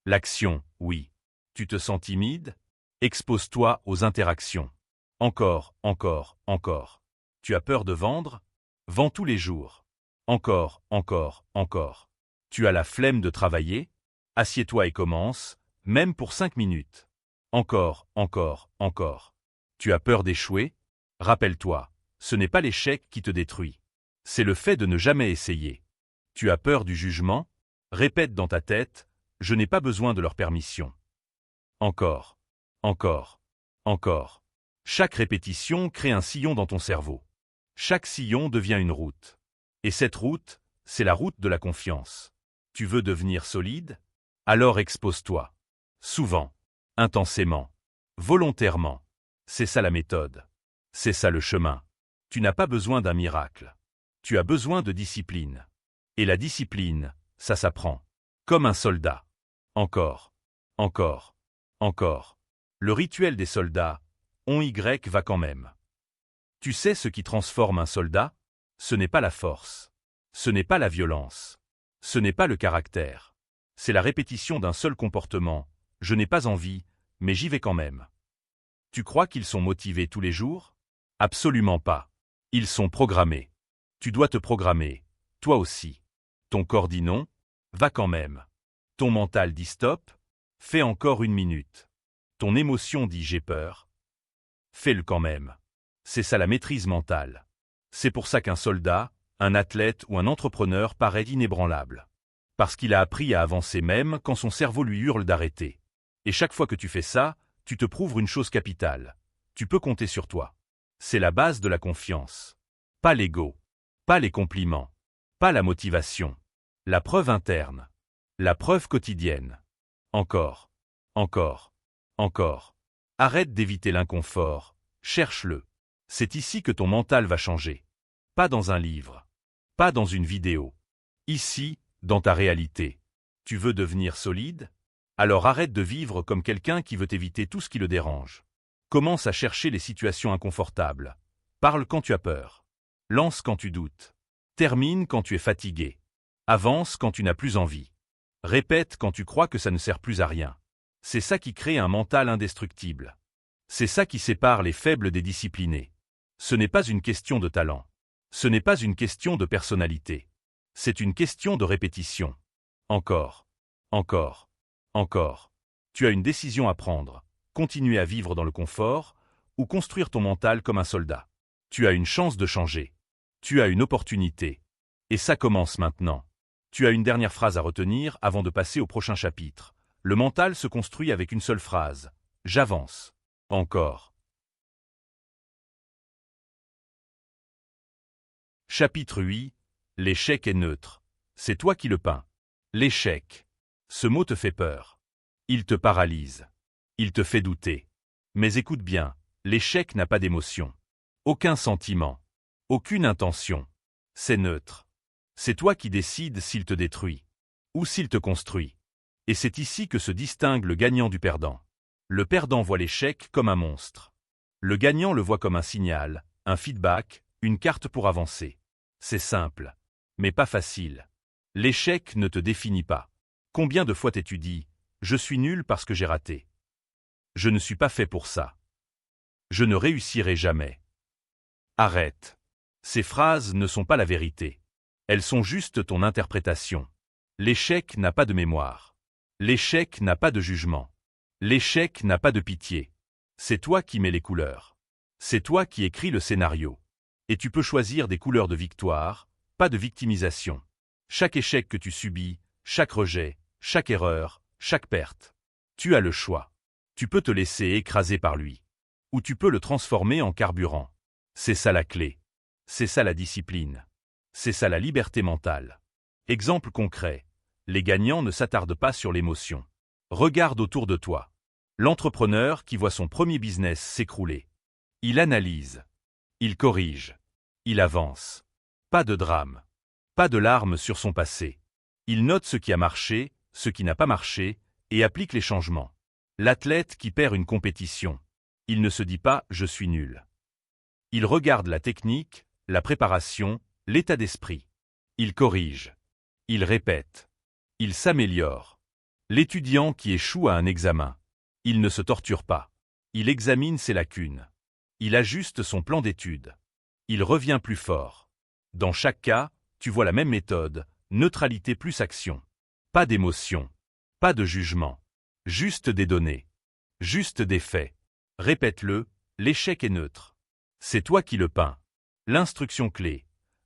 L'action, oui. Tu te sens timide? Expose-toi aux interactions. Encore, encore, encore. Tu as peur de vendre? Vends tous les jours. Encore, encore, encore. Tu as la flemme de travailler? Assieds-toi et commence, même pour 5 minutes. Encore, encore, encore. Tu as peur d'échouer? Rappelle-toi, ce n'est pas l'échec qui te détruit. C'est le fait de ne jamais essayer. Tu as peur du jugement? Répète dans ta tête, je n'ai pas besoin de leur permission. Encore, encore, encore. Chaque répétition crée un sillon dans ton cerveau. Chaque sillon devient une route. Et cette route, c'est la route de la confiance. Tu veux devenir solide? Alors expose-toi. Souvent, intensément, volontairement. C'est ça la méthode. C'est ça le chemin. Tu n'as pas besoin d'un miracle. Tu as besoin de discipline. Et la discipline, ça s'apprend. Comme un soldat. Encore, encore, encore. Le rituel des soldats, on y va quand même. Tu sais ce qui transforme un soldat? Ce n'est pas la force. Ce n'est pas la violence. Ce n'est pas le caractère. C'est la répétition d'un seul comportement. Je n'ai pas envie, mais j'y vais quand même. Tu crois qu'ils sont motivés tous les jours? Absolument pas. Ils sont programmés. Tu dois te programmer, toi aussi. Ton corps dit non? Va quand même. Ton mental dit stop? Fais encore 1 minute. Ton émotion dit j'ai peur? Fais-le quand même. C'est ça la maîtrise mentale. C'est pour ça qu'un soldat, un athlète ou un entrepreneur paraît inébranlable. Parce qu'il a appris à avancer même quand son cerveau lui hurle d'arrêter. Et chaque fois que tu fais ça, tu te prouves une chose capitale. Tu peux compter sur toi. C'est la base de la confiance. Pas l'ego. Pas les compliments. Pas la motivation. La preuve interne. La preuve quotidienne. Encore. Encore. Encore. Arrête d'éviter l'inconfort. Cherche-le. C'est ici que ton mental va changer. Pas dans un livre. Pas dans une vidéo. Ici, dans ta réalité. Tu veux devenir solide? Alors arrête de vivre comme quelqu'un qui veut éviter tout ce qui le dérange. Commence à chercher les situations inconfortables. Parle quand tu as peur. Lance quand tu doutes. Termine quand tu es fatigué. Avance quand tu n'as plus envie. Répète quand tu crois que ça ne sert plus à rien. C'est ça qui crée un mental indestructible. C'est ça qui sépare les faibles des disciplinés. Ce n'est pas une question de talent. Ce n'est pas une question de personnalité. C'est une question de répétition. Encore. Encore. Encore. Tu as une décision à prendre. Continuer à vivre dans le confort ou construire ton mental comme un soldat. Tu as une chance de changer. Tu as une opportunité. Et ça commence maintenant. Tu as une dernière phrase à retenir avant de passer au prochain chapitre. Le mental se construit avec une seule phrase. J'avance. Encore. Chapitre 8. L'échec est neutre. C'est toi qui le peins. L'échec. Ce mot te fait peur. Il te paralyse. Il te fait douter. Mais écoute bien, l'échec n'a pas d'émotion. Aucun sentiment. Aucune intention. C'est neutre. C'est toi qui décides s'il te détruit ou s'il te construit. Et c'est ici que se distingue le gagnant du perdant. Le perdant voit l'échec comme un monstre. Le gagnant le voit comme un signal, un feedback, une carte pour avancer. C'est simple, mais pas facile. L'échec ne te définit pas. Combien de fois t'es-tu dit « Je suis nul parce que j'ai raté. Je ne suis pas fait pour ça. Je ne réussirai jamais. » Arrête. Ces phrases ne sont pas la vérité. Elles sont juste ton interprétation. L'échec n'a pas de mémoire. L'échec n'a pas de jugement. L'échec n'a pas de pitié. C'est toi qui mets les couleurs. C'est toi qui écris le scénario. Et tu peux choisir des couleurs de victoire, pas de victimisation. Chaque échec que tu subis, chaque rejet, chaque erreur, chaque perte. Tu as le choix. Tu peux te laisser écraser par lui. Ou tu peux le transformer en carburant. C'est ça la clé. C'est ça la discipline. C'est ça la liberté mentale. Exemple concret. Les gagnants ne s'attardent pas sur l'émotion. Regarde autour de toi. L'entrepreneur qui voit son premier business s'écrouler. Il analyse. Il corrige. Il avance. Pas de drame. Pas de larmes sur son passé. Il note ce qui a marché, ce qui n'a pas marché, et applique les changements. L'athlète qui perd une compétition. Il ne se dit pas « je suis nul ». Il regarde la technique, la préparation, l'état d'esprit. Il corrige. Il répète. Il s'améliore. L'étudiant qui échoue à un examen. Il ne se torture pas. Il examine ses lacunes. Il ajuste son plan d'étude. Il revient plus fort. Dans chaque cas, tu vois la même méthode, neutralité plus action. Pas d'émotion. Pas de jugement. Juste des données. Juste des faits. Répète-le, l'échec est neutre. C'est toi qui le peins. L'instruction clé.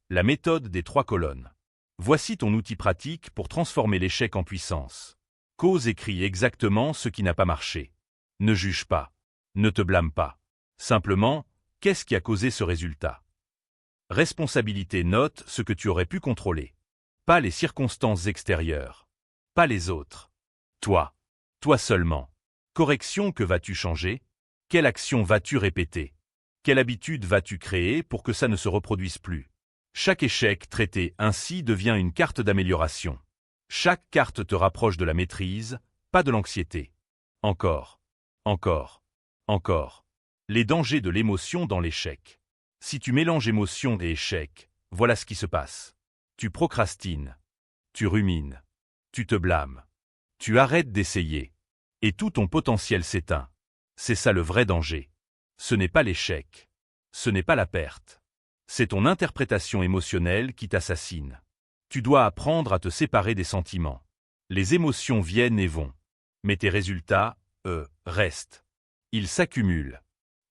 La méthode des 3 colonnes. Voici ton outil pratique pour transformer l'échec en puissance. Cause écrit exactement ce qui n'a pas marché. Ne juge pas. Ne te blâme pas. Simplement, qu'est-ce qui a causé ce résultat? Responsabilité note ce que tu aurais pu contrôler. Pas les circonstances extérieures. Pas les autres. Toi. Toi seulement. Correction que vas-tu changer? Quelle action vas-tu répéter? Quelle habitude vas-tu créer pour que ça ne se reproduise plus? Chaque échec traité ainsi devient une carte d'amélioration. Chaque carte te rapproche de la maîtrise, pas de l'anxiété. Encore. Encore. Encore. Les dangers de l'émotion dans l'échec. Si tu mélanges émotion et échec, voilà ce qui se passe. Tu procrastines. Tu rumines. Tu te blâmes. Tu arrêtes d'essayer. Et tout ton potentiel s'éteint. C'est ça le vrai danger. Ce n'est pas l'échec. Ce n'est pas la perte. C'est ton interprétation émotionnelle qui t'assassine. Tu dois apprendre à te séparer des sentiments. Les émotions viennent et vont. Mais tes résultats, eux, restent. Ils s'accumulent.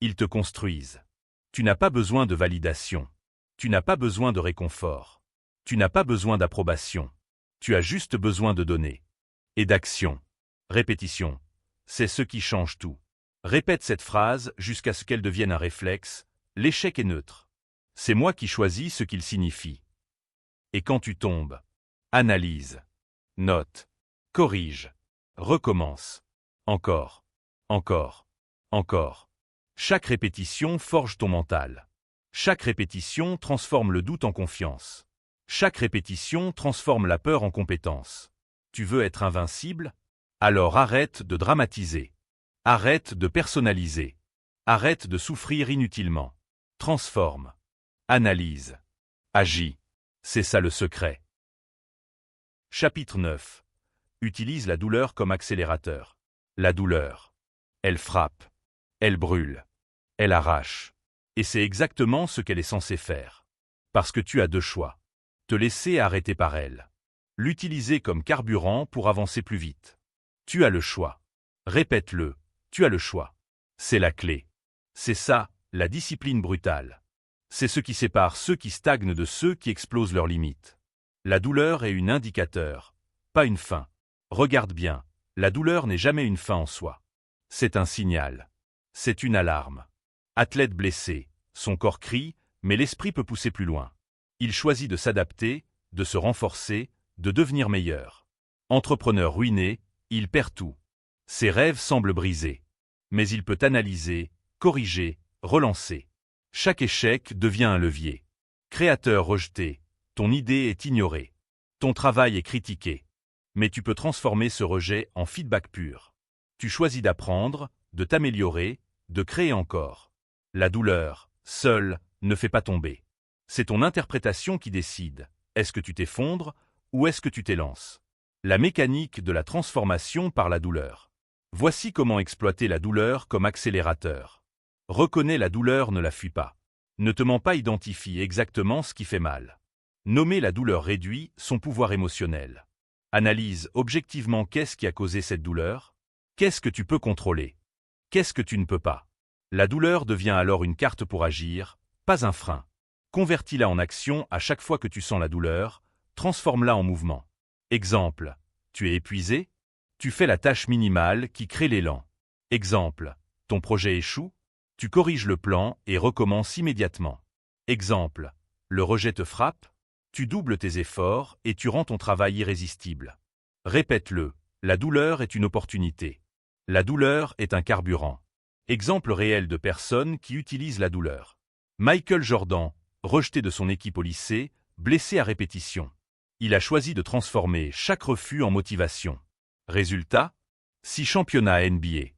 Ils te construisent. Tu n'as pas besoin de validation. Tu n'as pas besoin de réconfort. Tu n'as pas besoin d'approbation. Tu as juste besoin de donner. Et d'action. Répétition. C'est ce qui change tout. Répète cette phrase jusqu'à ce qu'elle devienne un réflexe. L'échec est neutre. C'est moi qui choisis ce qu'il signifie. Et quand tu tombes, analyse, note, corrige, recommence. Encore, encore, encore. Chaque répétition forge ton mental. Chaque répétition transforme le doute en confiance. Chaque répétition transforme la peur en compétence. Tu veux être invincible? Alors arrête de dramatiser. Arrête de personnaliser. Arrête de souffrir inutilement. Transforme. Analyse. Agis. C'est ça le secret. Chapitre 9. Utilise la douleur comme accélérateur. La douleur. Elle frappe. Elle brûle. Elle arrache. Et c'est exactement ce qu'elle est censée faire. Parce que tu as 2 choix. Te laisser arrêter par elle. L'utiliser comme carburant pour avancer plus vite. Tu as le choix. Répète-le. Tu as le choix. C'est la clé. C'est ça, la discipline brutale. C'est ce qui sépare ceux qui stagnent de ceux qui explosent leurs limites. La douleur est un indicateur, pas une fin. Regarde bien, la douleur n'est jamais une fin en soi. C'est un signal. C'est une alarme. Athlète blessé, son corps crie, mais l'esprit peut pousser plus loin. Il choisit de s'adapter, de se renforcer, de devenir meilleur. Entrepreneur ruiné, il perd tout. Ses rêves semblent brisés. Mais il peut analyser, corriger, relancer. Chaque échec devient un levier. Créateur rejeté, ton idée est ignorée. Ton travail est critiqué. Mais tu peux transformer ce rejet en feedback pur. Tu choisis d'apprendre, de t'améliorer, de créer encore. La douleur, seule, ne fait pas tomber. C'est ton interprétation qui décide. Est-ce que tu t'effondres ou est-ce que tu t'élances? La mécanique de la transformation par la douleur. Voici comment exploiter la douleur comme accélérateur. Reconnais la douleur, ne la fuis pas. Ne te mens pas, identifie exactement ce qui fait mal. Nommer la douleur réduit son pouvoir émotionnel. Analyse objectivement qu'est-ce qui a causé cette douleur. Qu'est-ce que tu peux contrôler? Qu'est-ce que tu ne peux pas? La douleur devient alors une carte pour agir, pas un frein. Convertis-la en action à chaque fois que tu sens la douleur, transforme-la en mouvement. Exemple, tu es épuisé? Tu fais la tâche minimale qui crée l'élan. Exemple, ton projet échoue? Tu corriges le plan et recommences immédiatement. Exemple, le rejet te frappe? Tu doubles tes efforts et tu rends ton travail irrésistible. Répète-le, la douleur est une opportunité. La douleur est un carburant. Exemple réel de personnes qui utilisent la douleur. Michael Jordan, rejeté de son équipe au lycée, blessé à répétition. Il a choisi de transformer chaque refus en motivation. Résultat, 6 championnats NBA.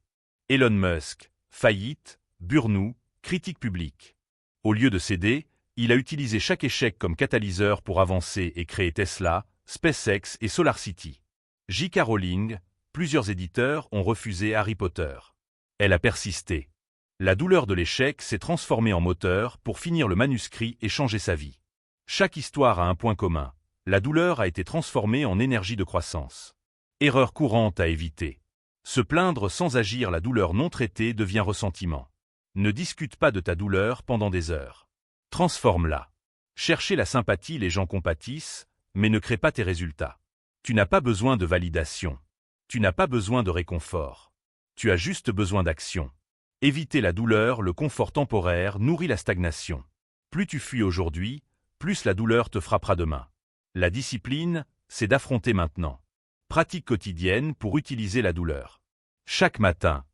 Elon Musk, faillite, burn-out, critique publique. Au lieu de céder, il a utilisé chaque échec comme catalyseur pour avancer et créer Tesla, SpaceX et SolarCity. J.K. Rowling, plusieurs éditeurs ont refusé Harry Potter. Elle a persisté. La douleur de l'échec s'est transformée en moteur pour finir le manuscrit et changer sa vie. Chaque histoire a un point commun. La douleur a été transformée en énergie de croissance. Erreur courante à éviter. Se plaindre sans agir, la douleur non traitée devient ressentiment. Ne discute pas de ta douleur pendant des heures. Transforme-la. Chercher la sympathie, les gens compatissent, mais ne crée pas tes résultats. Tu n'as pas besoin de validation. Tu n'as pas besoin de réconfort. Tu as juste besoin d'action. Éviter la douleur, le confort temporaire nourrit la stagnation. Plus tu fuis aujourd'hui, plus la douleur te frappera demain. La discipline, c'est d'affronter maintenant. Pratique quotidienne pour utiliser la douleur. Chaque matin,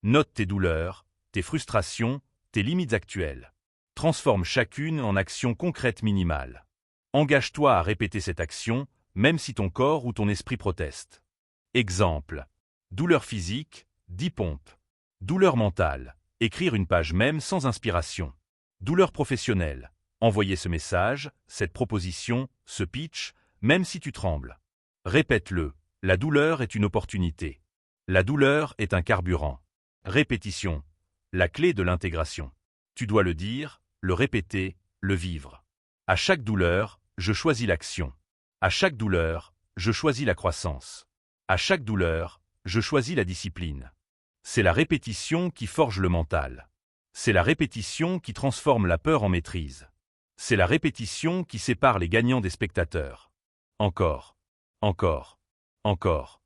note tes douleurs, tes frustrations, tes limites actuelles. Transforme chacune en action concrète minimale. Engage-toi à répéter cette action, même si ton corps ou ton esprit proteste. Exemple. Douleur physique, 10 pompes. Douleur mentale, écrire une page même sans inspiration. Douleur professionnelle, envoyer ce message, cette proposition, ce pitch, même si tu trembles. Répète-le, la douleur est une opportunité. La douleur est un carburant. Répétition, la clé de l'intégration. Tu dois le dire, le répéter, le vivre. À chaque douleur, je choisis l'action. À chaque douleur, je choisis la croissance. À chaque douleur, je choisis la discipline. C'est la répétition qui forge le mental. C'est la répétition qui transforme la peur en maîtrise. C'est la répétition qui sépare les gagnants des spectateurs. Encore, encore, encore.